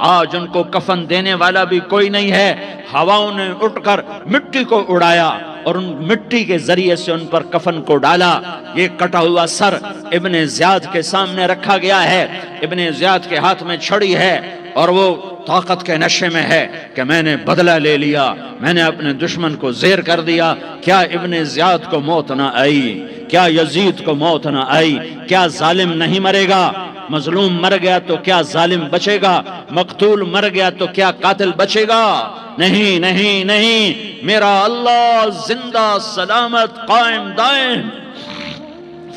آج ان کو کفن دینے والا بھی کوئی نہیں ہے، ہواؤں نے اٹھ کر مٹی کو اڑایا اور ان مٹی کے ذریعے سے ان پر کفن کو ڈالا۔ یہ کٹا ہوا سر ابن زیاد کے سامنے رکھا گیا ہے، ابن زیاد کے ہاتھ میں چھڑی ہے اور وہ طاقت کے نشے میں ہے کہ میں نے بدلہ لے لیا، میں نے اپنے دشمن کو زیر کر دیا۔ کیا ابن زیاد کو موت نہ آئی؟ کیا یزید کو موت نہ آئی؟ کیا ظالم نہیں مرے گا؟ مظلوم مر گیا تو کیا ظالم بچے گا؟ مقتول مر گیا تو کیا قاتل بچے گا؟ نہیں نہیں نہیں، میرا اللہ زندہ سلامت قائم دائم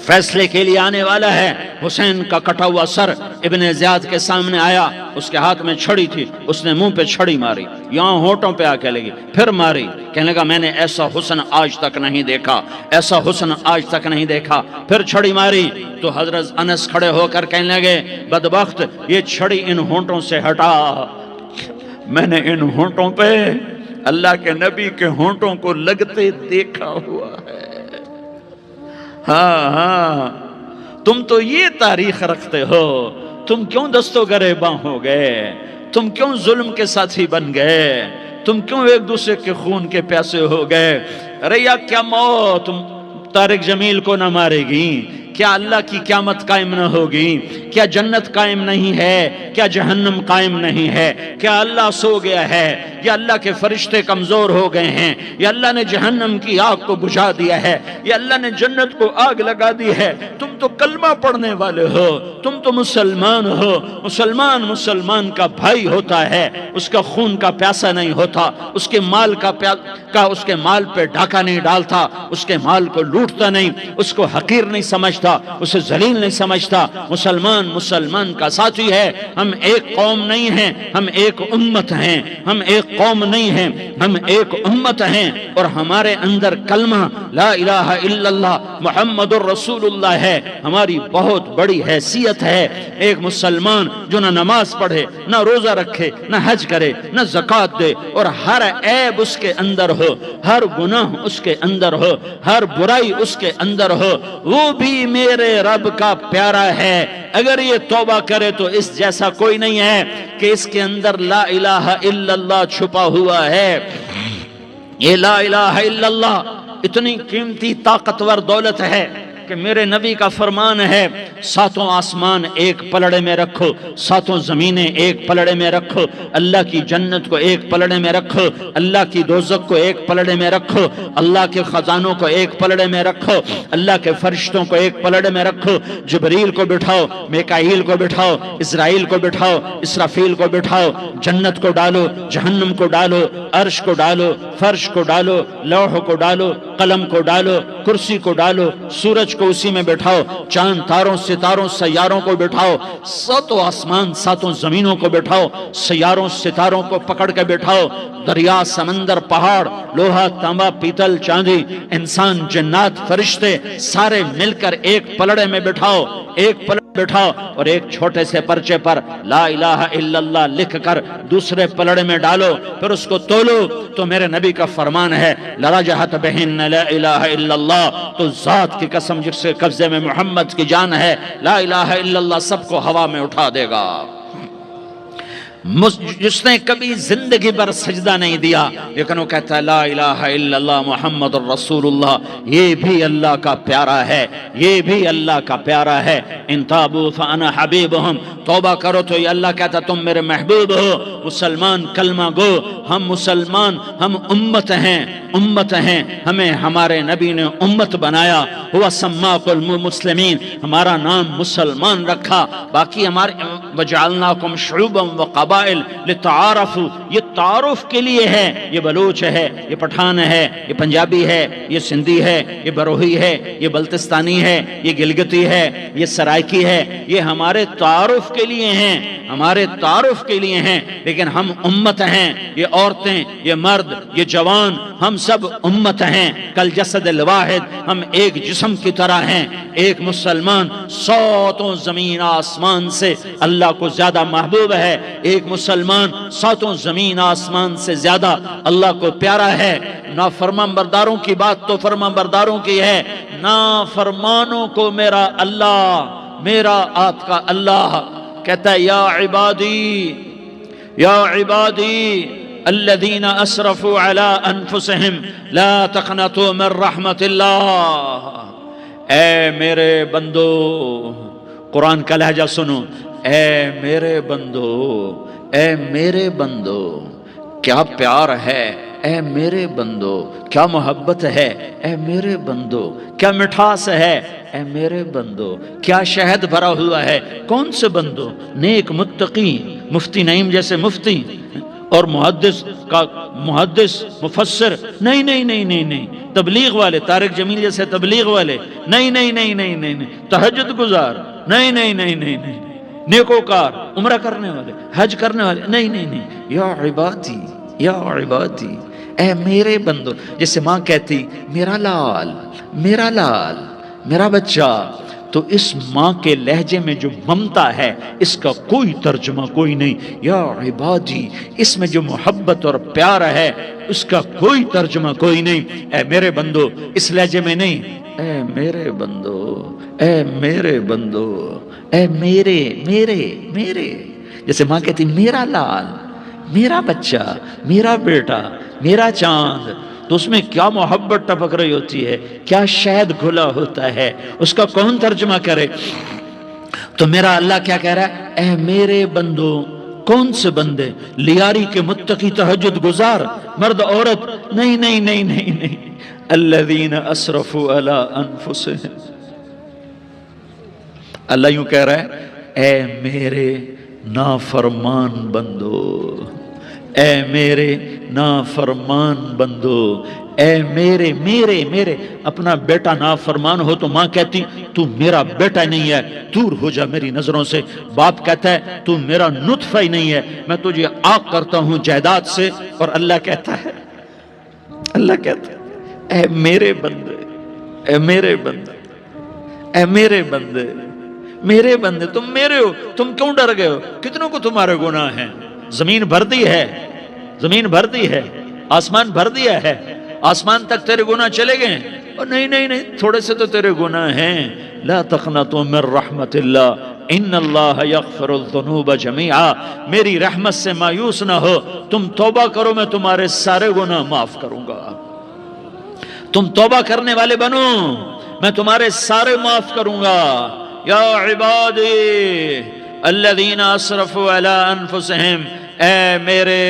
فیصلے کے لیے آنے والا ہے۔ حسین کا کٹا ہوا سر ابن زیاد کے سامنے آیا، اس کے ہاتھ میں چھڑی تھی، اس نے منہ پہ چھڑی ماری، یہاں ہونٹوں پہ آ کے لگی، پھر ماری، کہنے لگا میں نے ایسا حسن آج تک نہیں دیکھا، ایسا حسن آج تک نہیں دیکھا، پھر چھڑی ماری تو حضرت انس کھڑے ہو کر کہنے لگے بدبخت، یہ چھڑی ان ہونٹوں سے ہٹا، میں نے ان ہونٹوں پہ اللہ کے نبی کے ہونٹوں کو لگتے دیکھا ہوا ہے۔ ہاں ہاں، تم تو یہ تاریخ رکھتے ہو، تم کیوں دستو گریباں ہو گئے؟ تم کیوں ظلم کے ساتھی بن گئے؟ تم کیوں ایک دوسرے کے خون کے پیاسے ہو گئے؟ ارے یا کیا موت طارق جمیل کو نہ مارے گی؟ کیا اللہ کی قیامت قائم نہ ہوگی؟ کیا جنت قائم نہیں ہے؟ کیا جہنم قائم نہیں ہے؟ کیا اللہ سو گیا ہے؟ یا اللہ کے فرشتے کمزور ہو گئے ہیں؟ یا اللہ نے جہنم کی آگ کو بجھا دیا ہے؟ یا اللہ نے جنت کو آگ لگا دی ہے؟ تم تو کلمہ پڑھنے والے ہو، تم تو مسلمان ہو۔ مسلمان مسلمان کا بھائی ہوتا ہے، اس کا خون کا پیاسا نہیں ہوتا، اس کے مال اس کے مال پہ ڈاکہ نہیں ڈالتا، اس کے مال کو لوٹتا نہیں، اس کو حقیر نہیں سمجھتا، اسے ذلیل نہیں سمجھتا۔ مسلمان مسلمان کا ساتھی ہے۔ ہم ایک قوم نہیں ہیں، ہم ایک امت ہیں، ہم ایک قوم نہیں ہیں، ہم ایک امت ہیں، اور ہمارے اندر کلمہ لا الہ الا اللہ محمد الرسول اللہ ہے۔ ہماری بہت بڑی حیثیت ہے۔ ایک مسلمان جو نہ نماز پڑھے، نہ روزہ رکھے، نہ حج کرے، نہ زکوٰۃ دے، اور ہر عیب اس کے اندر ہو، ہر گناہ اس کے اندر ہو، ہر برائی اس کے اندر ہو، وہ بھی میرے رب کا پیارا ہے۔ اگر یہ توبہ کرے تو اس جیسا کوئی نہیں ہے کہ اس کے اندر لا الہ الا اللہ چھپا ہوا ہے۔ یہ لا الہ الا اللہ اتنی قیمتی طاقتور دولت ہے کہ میرے نبی کا فرمان ہے، ساتوں آسمان ایک پلڑے میں رکھو، ساتوں زمینیں ایک پلڑے میں رکھو، اللہ کی جنت کو ایک پلڑے میں رکھو، اللہ کی دوزخ کو ایک پلڑے میں رکھو، اللہ کے خزانوں کو ایک پلڑے میں رکھو، اللہ کے فرشتوں کو ایک پلڑے میں رکھو، جبریل کو بٹھاؤ، میکائیل کو بٹھاؤ، اسرائیل کو بٹھاؤ، اسرافیل کو بٹھاؤ، جنت کو ڈالو، جہنم کو ڈالو، عرش کو ڈالو، فرش کو ڈالو، لوح کو ڈالو، قلم کو ڈالو، کرسی کو ڈالو، سورج کو اسی میں بٹھاؤ، چاند تاروں ستاروں سیاروں کو بٹھاؤ، ساتوں آسمان ساتوں زمینوں کو بٹھاؤ، سیاروں ستاروں کو پکڑ کے بٹھاؤ، دریا سمندر پہاڑ لوہا تانبا پیتل چاندی انسان جنات فرشتے سارے مل کر ایک پلڑے میں بٹھاؤ، ایک پلڑے بٹھاؤ، اور ایک چھوٹے سے پرچے پر لا الہ الا اللہ لکھ کر دوسرے پلڑے میں ڈالو، پھر اس کو تولو تو میرے نبی کا فرمان ہے لرجحت بہن لا الہ الا اللہ، تو ذات کی قسم جس کے قبضے میں محمد کی جان ہے، لا الہ الا اللہ سب کو ہوا میں اٹھا دے گا۔ جس نے کبھی زندگی بھر سجدہ نہیں دیا لیکن وہ کہتا ہے لا الہ الا اللہ محمد الرسول اللہ، یہ بھی اللہ کا پیارا ہے، یہ بھی اللہ کا پیارا ہے۔ ان تابوا فانا حبیبہم، توبہ کرو تو یہ اللہ کہتا ہے تم میرے محبوب ہو۔ مسلمان کلمہ گو، ہم مسلمان، ہم امت ہیں، امت ہیں، ہمیں ہمارے نبی نے امت بنایا، ہوا سماکم المسلمین، ہمارا نام مسلمان رکھا، باقی ہمارے وجعلناکم شعوبا وقبائل لتعارفوا، یہ تعارف کے لیے ہے، یہ بلوچ ہے، یہ پٹھان ہے، یہ پنجابی ہے، یہ سندھی ہے، یہ بروہی ہے، یہ بلتستانی ہے، یہ گلگتی ہے، یہ سرائکی ہے، یہ ہمارے تعارف کے لیے ہیں، ہمارے تعارف کے لیے ہیں، لیکن ہم امت ہیں، یہ عورتیں، یہ مرد، یہ جوان، ہم سب امت ہیں، کل جسد الواحد، ہم ایک جسم کی طرح ہیں۔ ایک مسلمان ساتوں زمین آسمان سے اللہ کو زیادہ محبوب ہے، ایک مسلمان ساتوں زمین آسمان سے زیادہ اللہ کو پیارا ہے۔ نافرمان برداروں کی بات تو فرمان برداروں کی ہے، نافرمانوں کو میرا اللہ، میرا آپ کا اللہ کہتا ہے یا عبادی، یا عبادی الذین اسرفوا علی انفسہم لا تقنطوا من رحمت اللہ۔ اے میرے بندو، قرآن کا لہجہ سنو، اے میرے بندو، اے میرے بندو، کیا پیار ہے، اے میرے بندو، کیا محبت ہے، اے میرے بندو، کیا مٹھاس ہے، اے میرے بندو، کیا شہد بھرا ہوا ہے۔ کون سے بندو؟ نیک متقی، مفتی نعیم جیسے مفتی اور محدث مفسر، نہیں نہیں نہیں نہیں نہیں، تبلیغ والے، طارق جمیل جیسے تبلیغ والے، نہیں نہیں نہیں نہیں نہیں، تہجد گزار، نہیں نہیں نہیں نہیں نہیں، نیکوکار، عمرہ کرنے والے، حج کرنے والے، نہیں نہیں نہیں، یا عبادی، یا عبادی، اے میرے بندو۔ جیسے ماں کہتی میرا لال، میرا لال، میرا بچہ، تو اس ماں کے لہجے میں جو ممتا ہے اس کا کوئی ترجمہ کوئی نہیں۔ یا عبادی، اس میں جو محبت اور پیار ہے اس کا کوئی ترجمہ کوئی نہیں۔ اے میرے بندو، اس لہجے میں نہیں، اے میرے بندو، اے میرے بندو، اے میرے میرے میرے۔ جیسے ماں کہتی میرا لال، میرا بچہ، میرا بیٹا، میرا چاند، تو اس میں کیا محبت ٹپک رہی ہوتی ہے، کیا شہد گھلا ہوتا ہے، اس کا کون ترجمہ کرے؟ تو میرا اللہ کیا کہہ رہا ہے؟ اے میرے بندو۔ کون سے بندے؟ لیاری کے متقی، تہجد گزار، مرد عورت، نہیں نہیں نہیں نہیں نہیں، الذین اسرفوا علی انفسہم۔ اللہ یوں کہہ رہا ہے اے میرے نافرمان بندو، اے میرے نافرمان بندو، اے میرے میرے میرے۔ اپنا بیٹا نافرمان ہو تو ماں کہتی تو میرا بیٹا نہیں ہے، دور ہو جا میری نظروں سے۔ باپ کہتا ہے تو میرا نطفہ ہی نہیں ہے، میں تجھے عاق کرتا ہوں جائیداد سے۔ اور اللہ کہتا ہے، اللہ کہتا ہے اے میرے بندے، اے میرے بندے، اے میرے بندے، میرے بندے، تم میرے ہو، تم کیوں ڈر گئے ہو؟ کتنوں کو تمہارے گناہ ہیں؟ زمین بھر دی ہے، زمین بھر دی ہے، آسمان بھر دیا ہے، آسمان تک تیرے گناہ چلے گئے ہیں؟ اور نہیں نہیں نہیں، تھوڑے سے تو تیرے گناہ ہیں۔ لا تقنطوا من رحمت اللہ ان اللہ یغفر الذنوب جمیعا، میری رحمت سے مایوس نہ ہو، تم توبہ کرو، میں تمہارے سارے گناہ معاف کروں گا۔ تم توبہ کرنے والے بنو، میں تمہارے سارے معاف کروں گا۔ یا عبادی الذین اسرفوا علی انفسہم، اے میرے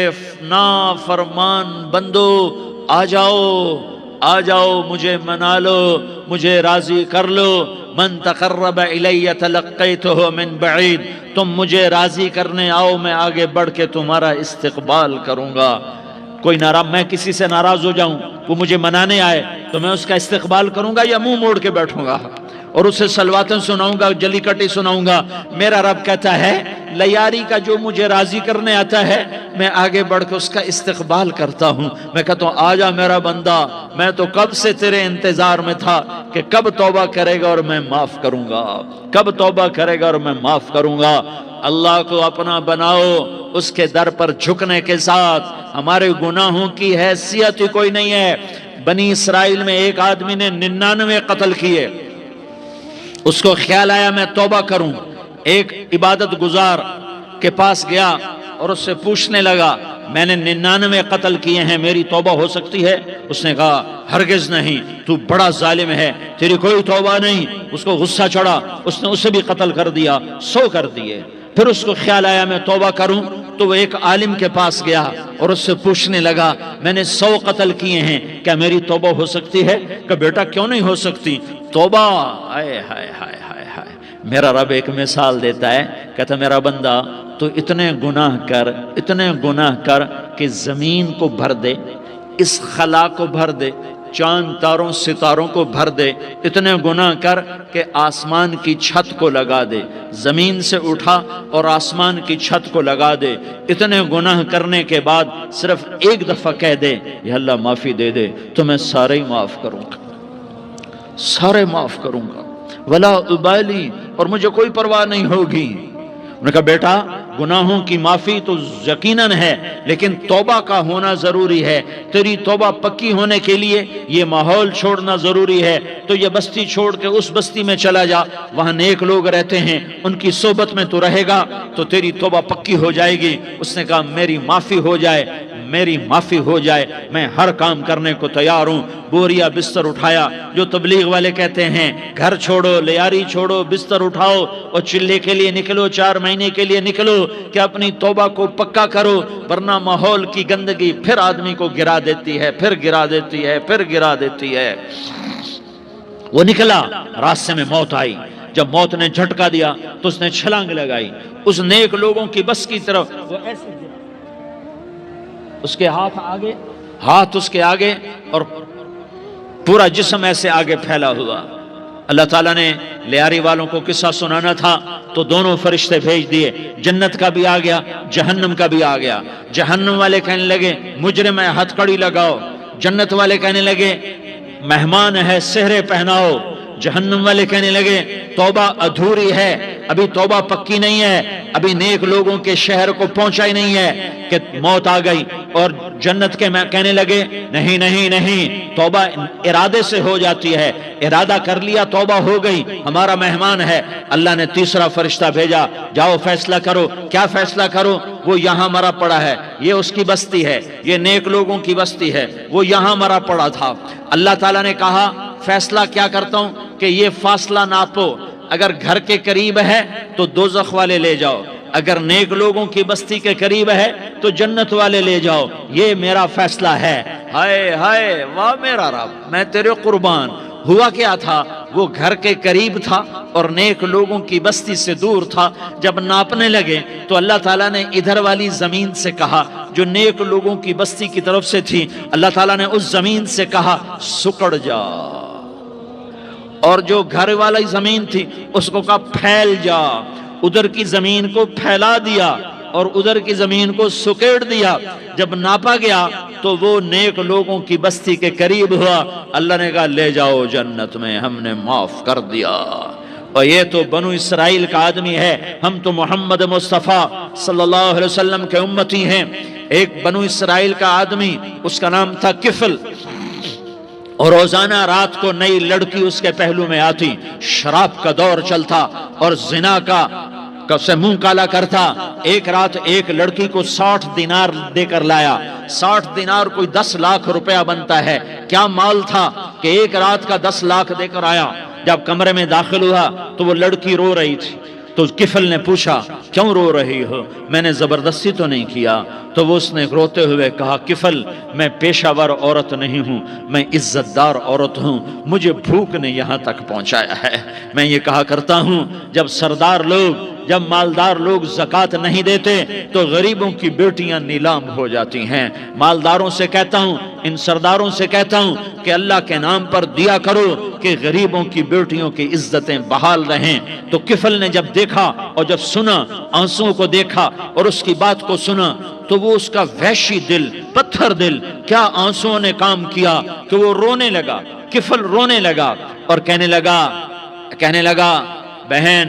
نافرمان بندو، آ جاؤ، آ جاؤ، مجھے منا لو، مجھے راضی کر لو۔ من تقرب الی تلقیتہ من بعید، تم مجھے راضی کرنے آؤ، میں آگے بڑھ کے تمہارا استقبال کروں گا۔ کوئی ناراض، میں کسی سے ناراض ہو جاؤں، وہ مجھے منانے آئے تو میں اس کا استقبال کروں گا یا منہ موڑ کے بیٹھوں گا اور اسے سلواتیں سناؤں گا، جلی کٹی سناؤں گا؟ میرا رب کہتا ہے لیاری کا جو مجھے راضی کرنے آتا ہے میں آگے بڑھ کے اس کا استقبال کرتا ہوں۔ میں کہتا ہوں آجا میرا بندہ، میں تو کب سے تیرے انتظار میں تھا کہ کب توبہ کرے گا اور میں معاف کروں گا، کب توبہ کرے گا اور میں معاف کروں گا۔ اللہ کو اپنا بناؤ، اس کے در پر جھکنے کے ساتھ ہمارے گناہوں کی حیثیت ہی کوئی نہیں ہے۔ بنی اسرائیل میں ایک آدمی نے 99 قتل کیے، اس کو خیال آیا میں توبہ کروں، ایک عبادت گزار کے پاس گیا اور اس سے پوچھنے لگا میں نے 99 قتل کیے ہیں، میری توبہ ہو سکتی ہے؟ اس نے کہا ہرگز نہیں، تو بڑا ظالم ہے، تیری کوئی توبہ نہیں۔ اس کو غصہ چڑھا، اس نے اسے بھی قتل کر دیا، 100 کر دیے۔ پھر اس کو خیال آیا میں توبہ کروں، تو وہ ایک عالم کے پاس گیا اور اس سے پوچھنے لگا میں نے 100 قتل کیے ہیں، کیا میری توبہ ہو سکتی ہے؟ کہ بیٹا کیوں نہیں ہو سکتی توبہ؟ ہائے ہائے ہائے ہائے ہائے۔ میرا رب ایک مثال دیتا ہے، کہتا میرا بندہ تو اتنے گناہ کر، اتنے گناہ کر کہ زمین کو بھر دے، اس خلا کو بھر دے، چاند تاروں ستاروں کو بھر دے، اتنے گناہ کر کہ آسمان کی چھت کو لگا دے، زمین سے اٹھا اور آسمان کی چھت کو لگا دے، اتنے گناہ کرنے کے بعد صرف ایک دفعہ کہہ دے یا اللہ معافی دے دے، تو میں سارے ہی معاف کروں گا، سارے معاف کروں گا، ولا ابالی، اور مجھے کوئی پرواہ نہیں ہوگی۔ انہوں نے کہا بیٹا گناہوں کی معافی تو یقیناً ہے، لیکن توبہ کا ہونا ضروری ہے، تیری توبہ پکی ہونے کے لیے یہ ماحول چھوڑنا ضروری ہے، تو یہ بستی چھوڑ کے اس بستی میں چلا جا، وہاں نیک لوگ رہتے ہیں، ان کی صحبت میں تو رہے گا تو تیری توبہ پکی ہو جائے گی۔ اس نے کہا میری معافی ہو جائے، میری معافی ہو جائے، میں ہر کام کرنے کو تیار ہوں۔ بوریا بستر اٹھایا، جو تبلیغ والے کہتے ہیں گھر چھوڑو، لیاری چھوڑو، بستر اٹھاؤ اور چلے کے لیے نکلو، 4 مہینے کے لیے نکلو کہ اپنی توبہ کو پکا کرو، ورنہ ماحول کی گندگی پھر آدمی کو گرا دیتی ہے، پھر گرا دیتی ہے، پھر گرا دیتی ہے۔ وہ نکلا، راستے میں موت آئی، جب موت نے جھٹکا دیا تو اس نے چھلانگ لگائی اس نیک لوگوں کی بس کی طرف، وہ ایسے گرا، اس کے ہاتھ اس کے آگے اور پورا جسم ایسے آگے پھیلا ہوا۔ اللہ تعالیٰ نے لیاری والوں کو قصہ سنانا تھا تو دونوں فرشتے بھیج دیے، جنت کا بھی آ گیا، جہنم کا بھی آ گیا۔ جہنم والے کہنے لگے مجرم ہے ہتھ کڑی لگاؤ، جنت والے کہنے لگے مہمان ہے سہرے پہناؤ، جہنم والے کہنے لگے توبہ ادھوری ہے، ابھی توبہ پکی نہیں ہے، ابھی نیک لوگوں کے شہر کو پہنچا ہی نہیں ہے کہ موت آ گئی۔ اور جنت کے کہنے لگے نہیں نہیں نہیں، توبہ ارادے سے ہو جاتی ہے، ارادہ کر لیا توبہ ہو گئی، ہمارا مہمان ہے۔ اللہ نے تیسرا فرشتہ بھیجا، جاؤ فیصلہ کرو۔ کیا فیصلہ کرو؟ وہ یہاں مرا پڑا ہے، یہ اس کی بستی ہے، یہ نیک لوگوں کی بستی ہے، وہ یہاں مرا پڑا تھا۔ اللہ تعالیٰ نے کہا فیصلہ کیا کرتا ہوں کہ یہ فاصلہ ناپو، اگر گھر کے قریب ہے تو دوزخ والے لے جاؤ، اگر نیک لوگوں کی بستی کے قریب ہے تو جنت والے لے جاؤ، یہ میرا فیصلہ ہے۔ ہائے ہائے واہ میرا رب، میں تیرے قربان۔ ہوا کیا تھا؟ وہ گھر کے قریب تھا اور نیک لوگوں کی بستی سے دور تھا۔ جب ناپنے لگے تو اللہ تعالیٰ نے ادھر والی زمین سے کہا جو نیک لوگوں کی بستی کی طرف سے تھی، اللہ تعالیٰ نے اس زمین سے کہا سکڑ جا، اور جو گھر والی زمین تھی اس کو کہا پھیل جا، ادھر کی زمین کو پھیلا دیا اور ادھر کی زمین کو سکیڑ دیا۔ جب ناپا گیا تو وہ نیک لوگوں کی بستی کے قریب ہوا۔ اللہ نے کہا لے جاؤ جنت میں، ہم نے معاف کر دیا۔ اور یہ تو بنو اسرائیل کا آدمی ہے، ہم تو محمد مصطفیٰ صلی اللہ علیہ وسلم کے امتی ہیں۔ ایک بنو اسرائیل کا آدمی، اس کا نام تھا کفل، اور روزانہ رات کو نئی لڑکی اس کے پہلو میں آتی، شراب کا دور چلتا اور زنا کا سے منہ کالا کرتا۔ ایک رات ایک لڑکی کو 60 دینار دے کر لایا۔ 60 دینار کوئی 10 لاکھ روپیہ بنتا ہے۔ کیا مال تھا کہ ایک رات کا 10 لاکھ دے کر آیا۔ جب کمرے میں داخل ہوا تو وہ لڑکی رو رہی تھی، تو کفل نے پوچھا کیوں رو رہی ہو؟ میں نے زبردستی تو نہیں کیا۔ تو وہ اس نے روتے ہوئے کہا کفل میں پیشہ ور عورت نہیں ہوں، میں عزت دار عورت ہوں، مجھے بھوک نے یہاں تک پہنچایا ہے۔ میں یہ کہا کرتا ہوں جب سردار لوگ، جب مالدار لوگ زکوٰۃ نہیں دیتے تو غریبوں کی بیٹیاں نیلام ہو جاتی ہیں۔ مالداروں سے کہتا ہوں، ان سرداروں سے کہتا ہوں کہ اللہ کے نام پر دیا کرو کہ غریبوں کی بیٹیوں کی عزتیں بحال رہیں۔ تو کفل نے جب دیکھا اور جب سنا، آنسوؤں کو دیکھا اور اس کی بات کو سنا، تو وہ اس کا وحشی دل، پتھر دل، کیا آنسوؤں نے کام کیا کہ وہ رونے لگا۔ کفل رونے لگا اور کہنے لگا بہن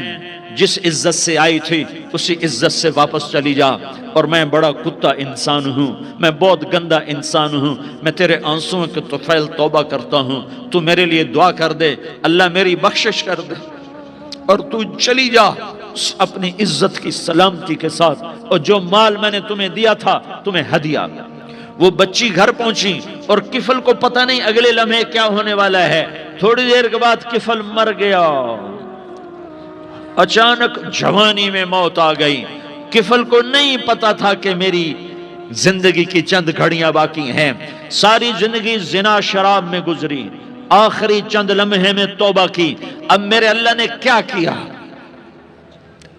جس عزت سے آئی تھی اسی عزت سے واپس چلی جا، اور میں بڑا کتا انسان ہوں، میں بہت گندا انسان ہوں، میں تیرے آنسوؤں کے طفیل توبہ کرتا ہوں، تو میرے لیے دعا کر دے، اللہ میری بخشش کر دے، اور تو چلی جا اپنی عزت کی سلامتی کے ساتھ، اور جو مال میں نے تمہیں دیا تھا تمہیں ہدیہ۔ وہ بچی گھر پہنچی اور کفل کو پتہ نہیں اگلے لمحے کیا ہونے والا ہے۔ تھوڑی دیر کے بعد کفل مر گیا، اچانک جوانی میں موت آ گئی۔ کفل کو نہیں پتا تھا کہ میری زندگی کی چند گھڑیاں باقی ہیں۔ ساری زندگی زنا شراب میں گزری، آخری چند لمحے میں توبہ کی۔ اب میرے اللہ نے کیا کیا؟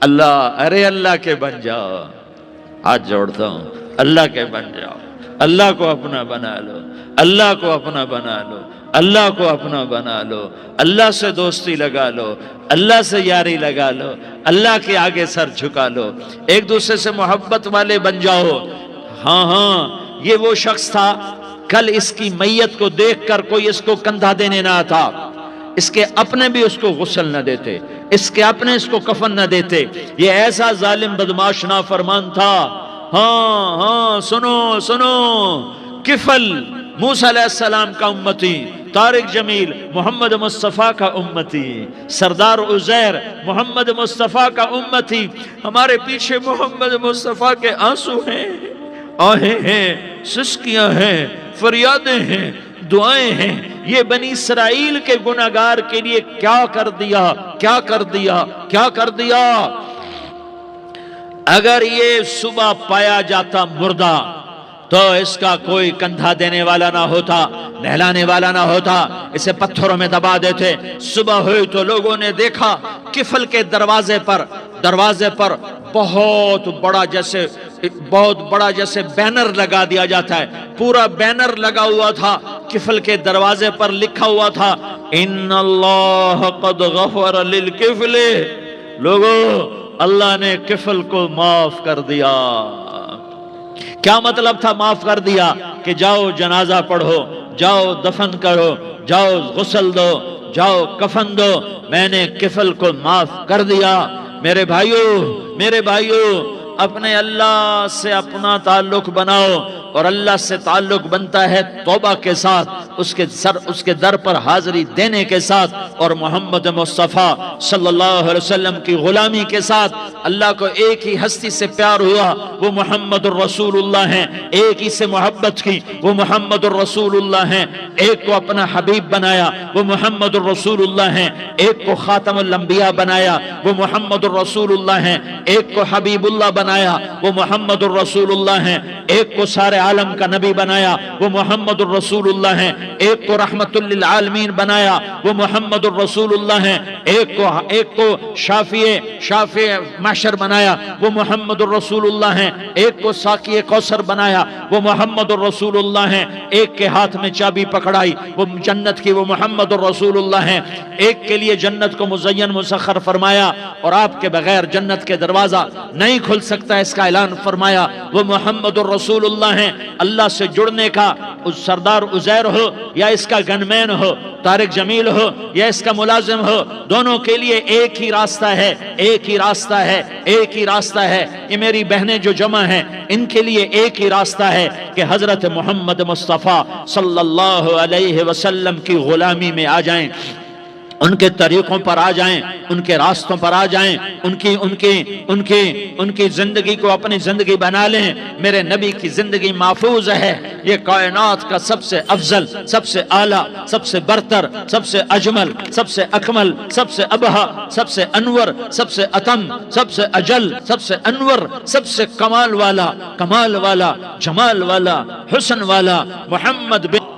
اللہ، ارے اللہ کے بن جاؤ، ہاتھ جوڑتا ہوں، اللہ کے بن جاؤ۔ اللہ کو اپنا بنا لو، اللہ کو اپنا بنا لو، اللہ کو اپنا بنا لو، اللہ سے دوستی لگا لو، اللہ سے یاری لگا لو، اللہ کے آگے سر جھکا لو، ایک دوسرے سے محبت والے بن جاؤ۔ ہاں ہاں، یہ وہ شخص تھا، کل اس کی میت کو دیکھ کر کوئی اس کو کندھا دینے نہ آتا، اس کے اپنے بھی اس کو غسل نہ دیتے، اس کے اپنے اس کو کفن نہ دیتے، یہ ایسا ظالم بدماش نافرمان تھا۔ ہاں ہاں، سنو سنو، کفل موسیٰ علیہ السلام کا امتی، طارق جمیل محمد مصطفیٰ کا امتی، سردار عزیر محمد مصطفیٰ کا امتی، ہمارے پیچھے محمد مصطفیٰ کے آنسو ہیں، آہیں ہیں، سسکیاں ہیں، فریادیں ہیں، دعائیں ہیں۔ یہ بنی اسرائیل کے گناہگار کے لیے کیا کر دیا، کیا کر دیا، کیا کر دیا۔ اگر یہ صبح پایا جاتا مردہ تو اس کا کوئی کندھا دینے والا نہ ہوتا، نہلانے والا نہ ہوتا، اسے پتھروں میں دبا دیتے۔ صبح ہوئی تو لوگوں نے دیکھا کفل کے دروازے پر بہت بڑا جیسے بینر لگا دیا جاتا ہے، پورا بینر لگا ہوا تھا، کفل کے دروازے پر لکھا ہوا تھا ان اللہ قد غفر للکفل، لوگوں اللہ نے کفل کو معاف کر دیا۔ کیا مطلب تھا معاف کر دیا؟ کہ جاؤ جنازہ پڑھو، جاؤ دفن کرو، جاؤ غسل دو، جاؤ کفن دو، میں نے کفل کو معاف کر دیا۔ میرے بھائیو، اپنے اللہ سے اپنا تعلق بناؤ، اور اللہ سے تعلق بنتا ہے توبہ کے ساتھ، اس کے در پر حاضری دینے کے ساتھ، اور محمد مصطفیٰ صلی اللہ علیہ وسلم کی غلامی کے ساتھ۔ اللہ کو ایک ہی ہستی سے پیار ہوا، وہ محمد الرسول اللہ ہیں، ایک ہی سے محبت کی، وہ محمد الرسول اللہ ہیں، ایک کو اپنا حبیب بنایا، وہ محمد الرسول اللہ ہیں، ایک کو خاتم الانبیاء بنایا، وہ محمد الرسول اللہ ہیں، ایک کو حبیب اللہ بنایا، وہ محمد الرسول اللہ ہیں، ایک کو سارے عالم کا نبی بنایا، وہ محمد الرسول اللہ ہیں، ایک کو رحمت للعالمین بنایا، وہ محمد الرسول اللہ ہیں، ایک کو شافع محشر بنایا، وہ محمد الرسول اللہ ہیں، ایک کو ساقی کوثر بنایا، وہ محمد الرسول اللہ ہیں، ایک کے ہاتھ میں چابی پکڑائی وہ جنت کی، وہ محمد الرسول اللہ ہیں، ایک کے لیے جنت کو مزین مسخر فرمایا اور آپ کے بغیر جنت کے دروازہ نہیں کھل سکتا، اس کا اعلان فرمایا، وہ محمد الرسول اللہ ہیں۔ اللہ سے جڑنے کا سردار عزیر ہو یا اس کا گنمین ہو، طارق جمیل ہو یا اس کا ملازم ہو، دونوں کے لیے ایک ہی راستہ ہے، ایک ہی راستہ ہے، ایک ہی راستہ ہے۔ یہ میری بہنیں جو جمع ہیں ان کے لیے ایک ہی راستہ ہے کہ حضرت محمد مصطفیٰ صلی اللہ علیہ وسلم کی غلامی میں آ جائیں، ان کے طریقوں پر آ جائیں، ان کے راستوں پر آ جائیں، ان کی زندگی کو اپنی زندگی بنا لیں۔ میرے نبی کی زندگی محفوظ ہے، یہ کائنات کا سب سے افضل، سب سے اعلیٰ، سب سے برتر، سب سے اجمل، سب سے اکمل، سب سے ابہا، سب سے انور، سب سے اتم، سب سے اجل، سب سے انور، سب سے کمال والا، جمال والا، حسن والا محمد بن،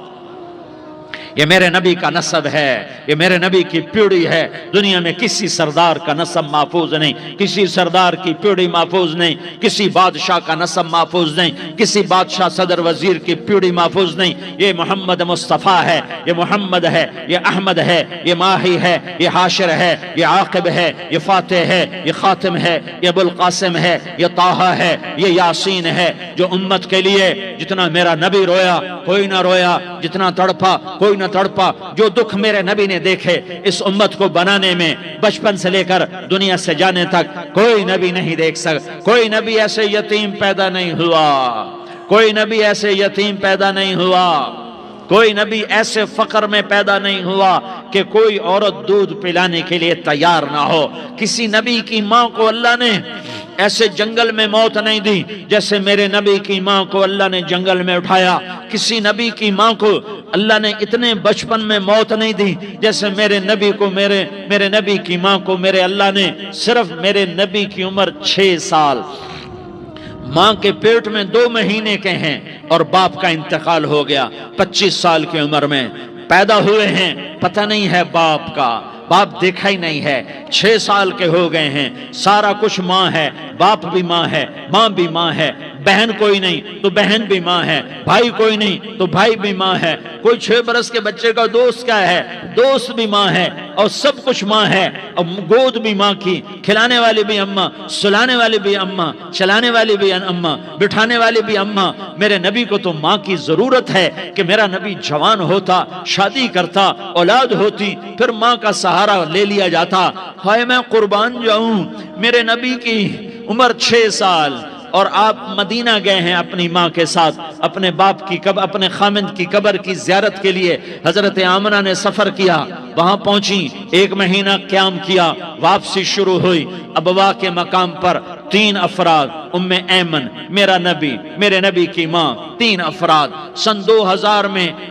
یہ میرے نبی کا نسب ہے، یہ میرے نبی کی پیڑھی ہے۔ دنیا میں کسی سردار کا نسب محفوظ نہیں، کسی سردار کی پیڑھی محفوظ نہیں، کسی بادشاہ کا نسب محفوظ نہیں، کسی بادشاہ صدر وزیر کی پیڑھی محفوظ نہیں۔ یہ محمد مصطفیٰ ہے، یہ محمد ہے، یہ احمد ہے، یہ ماہی ہے، یہ حاشر ہے، یہ عاقب ہے، یہ فاتح ہے، یہ خاتم ہے، یہ ابو القاسم ہے، یہ طٰہٰ ہے، یہ یاسین ہے۔ جو امت کے لیے جتنا میرا نبی رویا کوئی نہ رویا، جتنا تڑپا کوئی نہ تڑپا، جو دکھ میرے نبی نے دیکھے اس امت کو بنانے میں، بچپن سے لے کر دنیا سے جانے تک کوئی نبی نہیں دیکھ سکتا۔ کوئی نبی ایسے یتیم پیدا نہیں ہوا، کوئی نبی ایسے یتیم پیدا نہیں ہوا، کوئی نبی ایسے فقر میں پیدا نہیں ہوا کہ کوئی عورت دودھ پلانے کے لیے تیار نہ ہو۔ کسی نبی کی ماں کو اللہ نے ایسے جنگل میں موت نہیں دی جیسے میرے نبی کی ماں کو اللہ نے جنگل میں اٹھایا۔ کسی نبی کی ماں کو اللہ نے اتنے بچپن میں موت نہیں دی جیسے میرے نبی کو، میرے نبی کی ماں کو میرے اللہ نے صرف میرے نبی کی عمر 6 سال، ماں کے پیٹ میں 2 مہینے کے ہیں اور باپ کا انتقال ہو گیا 25 سال کی عمر میں پیدا ہوئے ہیں، پتہ نہیں ہے باپ کا، باپ دیکھا ہی نہیں ہے، 6 سال کے ہو گئے ہیں، سارا کچھ ماں ہے، باپ بھی ماں ہے، ماں بھی ماں ہے، بہن کوئی نہیں تو بہن بھی ماں ہے، بھائی کوئی نہیں تو بھائی بھی ماں ہے، کوئی 6 برس کے بچے کا دوست کیا ہے، دوست بھی ماں ہے، اور سب کچھ ماں ہے، اور گود بھی ماں کی، کھلانے والی بھی اماں، سلانے والی بھی اماں، چلانے والی بھی اماں، بٹھانے والی بھی اماں۔ میرے نبی کو تو ماں کی ضرورت ہے کہ میرا نبی جوان ہوتا، شادی کرتا، اولاد ہوتی، پھر ماں کا سہارا لے لیا جاتا۔ ہائے میں قربان جاؤں، میرے نبی کی عمر 6 سال اور آپ مدینہ گئے ہیں اپنی ماں کے ساتھ، اپنے باپ کی اپنے خامند کی قبر کی زیارت کے لیے حضرت آمنہ نے سفر کیا، وہاں پہنچی، 1 مہینہ قیام کیا، واپسی شروع ہوئی۔ ابوا کے مقام پر 3 افراد، ام ایمن، میرا نبی، میرے نبی کی ماں، 3 افراد۔ سن 2000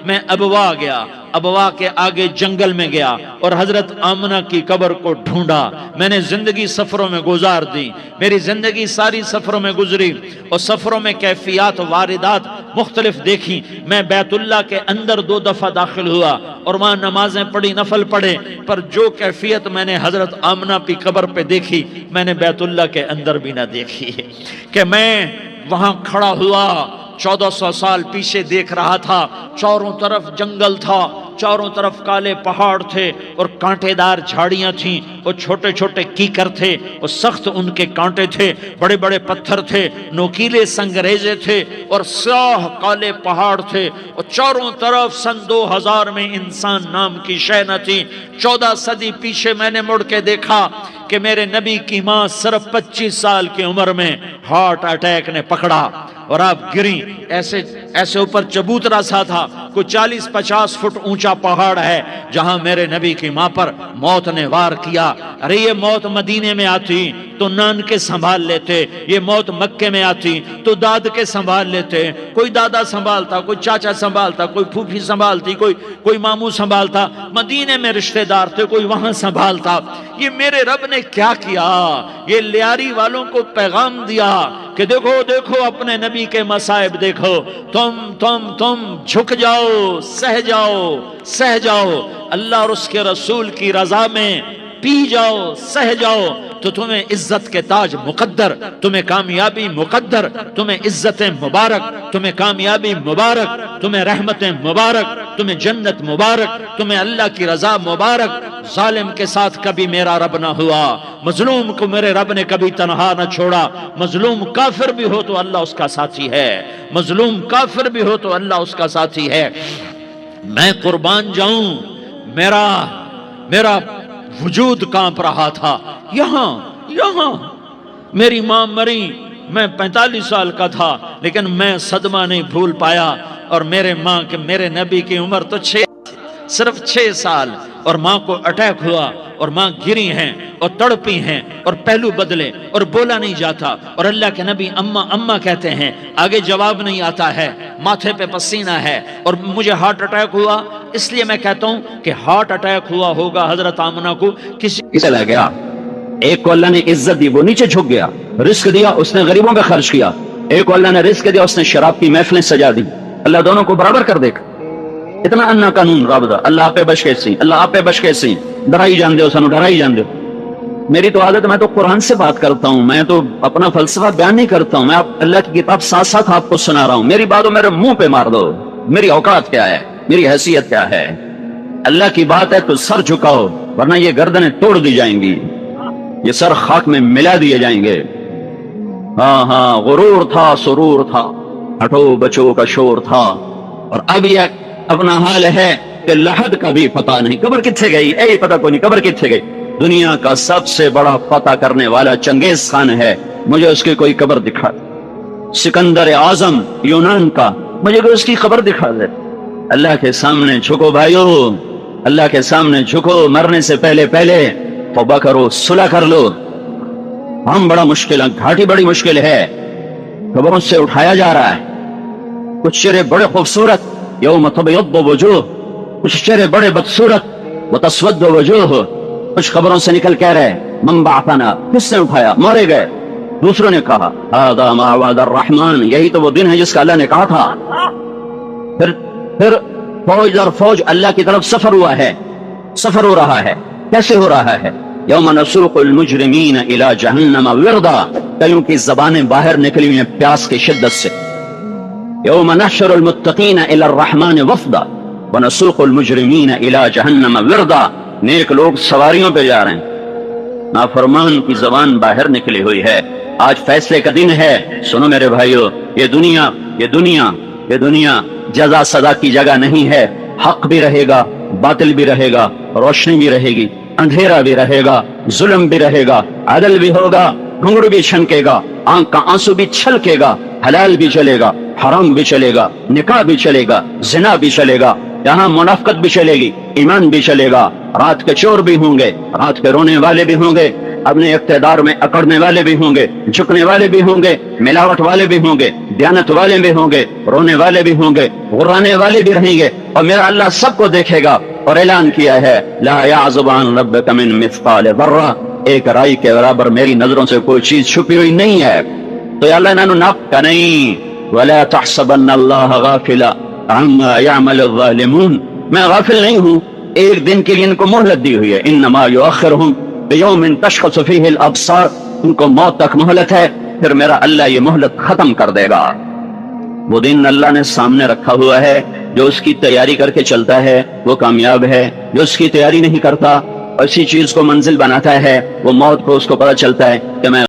میں ابوا گیا، ابوا کے آگے جنگل میں گیا اور حضرت آمنہ کی قبر کو ڈھونڈا۔ میں نے زندگی سفروں میں گزار دی، میری زندگی ساری سفروں میں گزری، اور سفروں میں کیفیات واردات مختلف دیکھی۔ میں بیت اللہ کے اندر 2 دفعہ داخل ہوا اور وہاں نمازیں پڑھی، نفل پڑھے، پر جو کیفیت میں نے حضرت آمنہ کی قبر پہ دیکھی میں نے بیت اللہ کے اندر بھی نہ دیکھی، کہ میں وہاں کھڑا ہوا 1400 سال پیچھے دیکھ رہا تھا، چاروں طرف جنگل تھا، چاروں طرف کالے پہاڑ تھے اور کانٹے دار جھاڑیاں تھیں، اور چھوٹے چھوٹے کیکر تھے، اور سخت ان کے کانٹے تھے، بڑے بڑے پتھر تھے، نوکیلے سنگریزے تھے، اور سیاہ کالے پہاڑ تھے، اور چاروں طرف سن 2000 میں انسان نام کی شے نہ تھی۔ 14 صدی پیچھے میں نے مڑ کے دیکھا کہ میرے نبی کی ماں صرف 25 سال کی عمر میں ہارٹ اٹیک نے پکڑا اور آپ گریں، ایسے اوپر چبوترا سا تھا، کوئی 40-50 فٹ اونچا پہاڑ ہے جہاں میرے نبی کی ماں پر موت نے وار کیا۔ ارے یہ موت مدینے میں آتی تو نان کے سنبھال لیتے، یہ موت مکے میں آتی تو داد کے سنبھال لیتے، کوئی دادا سنبھالتا، کوئی چاچا سنبھالتا، کوئی پھوپھی سنبھالتی، کوئی ماموں سنبھالتا، مدینے میں رشتہ دار تھے، کوئی وہاں سنبھالتا۔ یہ میرے رب نے کیا کیا؟ یہ لیاری والوں کو پیغام دیا کہ دیکھو دیکھو اپنے نبی کے مصائب دیکھو، تم جھک جاؤ، سہ جاؤ، اللہ اور اس کے رسول کی رضا میں پی جاؤ، سہ جاؤ، تو تمہیں عزت کے تاج مقدر، تمہیں کامیابی مقدر، تمہیں عزتیں مبارک، تمہیں کامیابی مبارک، تمہیں رحمتیں مبارک، تمہیں جنت مبارک، تمہیں اللہ کی رضا مبارک۔ ظالم کے ساتھ کبھی میرا رب نہ ہوا، مظلوم کو میرے رب نے کبھی تنہا نہ چھوڑا۔ مظلوم کافر بھی ہو تو اللہ اس کا ساتھی ہے، مظلوم کافر بھی ہو تو اللہ اس کا ساتھی ہے۔ میں قربان جاؤں، میرا وجود کانپ رہا تھا۔ یہاں میری ماں مری، میں 45 سال کا تھا، لیکن میں صدمہ نہیں بھول پایا، اور میرے نبی کی عمر تو صرف 6 سال، اور ماں کو اٹیک ہوا، اور ماں گری ہیں اور تڑپی ہیں اور پہلو بدلے اور بولا نہیں جاتا، اور اللہ کے نبی اماں کہتے ہیں، آگے جواب نہیں آتا ہے، ماتھے پہ پسینہ ہے، اور مجھے ہارٹ اٹیک ہوا۔ اس لیے میں کہتا ہوں کہ ہارٹ اٹیک ہوا ہوگا حضرت آمنہ کو کسی چلا گیا، ایک کو اللہ نے عزت دی، وہ نیچے جھک گیا، رزق دیا، اس نے غریبوں پہ خرچ کیا، ایک کو اللہ نے رزق دیا، اس نے شراب کی محفلیں سجا دی۔ اللہ دونوں کو برابر کر دے گا۔ اتنا انا قانون رابطہ اللہ آپ پہ بچ کے سی، اللہ آپ پہ بچ کے سی، ڈرائی جان دے سانو، ڈرائی جان دے۔ میری تو عادت، میں تو قرآن سے بات کرتا ہوں، میں تو اپنا فلسفہ بیان نہیں کرتا ہوں، میں اللہ کی کتاب ساتھ ساتھ آپ کو سنا رہا ہوں۔ میری باتوں میرے منہ پہ مار دو، میری اوقات کیا ہے، میری حیثیت کیا ہے۔ اللہ کی بات ہے تو سر جھکاؤ، ورنہ یہ گردنیں توڑ دی جائیں گی، یہ سر خاک میں ملا دیے جائیں گے۔ ہاں غرور تھا، سرور تھا، ہٹو بچوں کا شور تھا، اور اب یہ اپنا حال ہے کہ لحد کا بھی پتہ نہیں قبر کتھے گئی، اے پتہ کوئی نہیں قبر کتھے گئی۔ دنیا کا سب سے بڑا فتح کرنے والا چنگیز خان ہے، مجھے اس کی کوئی قبر دکھا دے۔ سکندر اعظم یونان کا، مجھے کوئی اس کی قبر دکھا دے۔ اللہ کے سامنے جھکو بھائیو، اللہ کے سامنے جھکو، مرنے سے پہلے توبہ کرو، صلح کر لو۔ ہم بڑا مشکل ہے، گھاٹی بڑی مشکل ہے، قبروں سے اٹھایا جا رہا ہے۔ کچھ چہرے بڑے خوبصورت، یوم تبیض وجوہ، کچھ چہرے بڑے بدصورت، وتسود وجوہ، کچھ قبروں سے نکل کہہ رہے من بعثنا، کس نے اٹھایا، مارے گئے۔ دوسروں نے کہا ھذا ما وعد الرحمن، یہی تو وہ دن ہے جس کا اللہ نے کہا تھا۔ پھر فوج در فوج اللہ کی طرف سفر ہوا ہے، سفر ہو رہا ہے۔ کیسے ہو رہا ہے؟ یوم نسوق المجرمین الی جہنم وردا، کئیوں کی زبانیں باہر نکلی ہوئی ہیں پیاس کی شدت سے. یوم نحشر المتقین الی الرحمن وفدا ونسوق المجرمین الی جہنم وردا، نیک لوگ سواریوں پہ جا رہے ہیں، نافرمان کی زبان باہر نکلی ہوئی ہے. آج فیصلے کا دن ہے. سنو میرے بھائیو، یہ دنیا جزا سزا کی جگہ نہیں ہے. حق بھی رہے گا، باطل بھی رہے گا، روشنی بھی رہے گی، اندھیرا بھی رہے گا، ظلم بھی رہے گا، عدل بھی ہوگا، گھنگرو بھی چھنکے گا، آنکھ کا آنسو بھی چھلکے گا، حلال بھی چلے گا، حرام بھی چلے گا، نکاح بھی چلے گا، زنا بھی چلے گا، یہاں منافقت بھی چلے گی، ایمان بھی چلے گا. رات کے چور بھی ہوں گے، رات کے رونے والے بھی ہوں گے، اپنے اقتدار میں اکڑنے والے بھی ہوں گے، جھکنے والے بھی ہوں گے، ملاوٹ والے بھی ہوں گے، دیانت والے بھی ہوں گے، رونے والے بھی ہوں گے، غرانے والے بھی رہیں گے، اور میرا اللہ سب کو دیکھے گا. اور اعلان کیا ہے لا یعزب عن ربک من مثقال ذرہ، ایک رائی کے برابر میری نظروں سے کوئی چیز چھپی ہوئی نہیں ہے. تو یا اللہ انہوں ناپ کا نہیں. ولا تحسبن اللہ غافلا عما يعمل الظالمون، میں غافل نہیں ہوں، ایک دن کے لیے ان کو مہلت دی ہوئی ہے. انما یؤخرهم بیوم تشخص فیہ الابصار، ان کو موت تک مہلت ہے، پھر میرا اللہ یہ مہلت ختم کر دے گا. وہ دن اللہ نے سامنے رکھا ہوا ہے. جو اس کی تیاری کر کے چلتا ہے وہ کامیاب ہے، جو اس کی تیاری نہیں کرتا، اسی چیز کو منزل بناتا ہے، وہ موت کو اس کو پتہ چلتا ہے کہ میں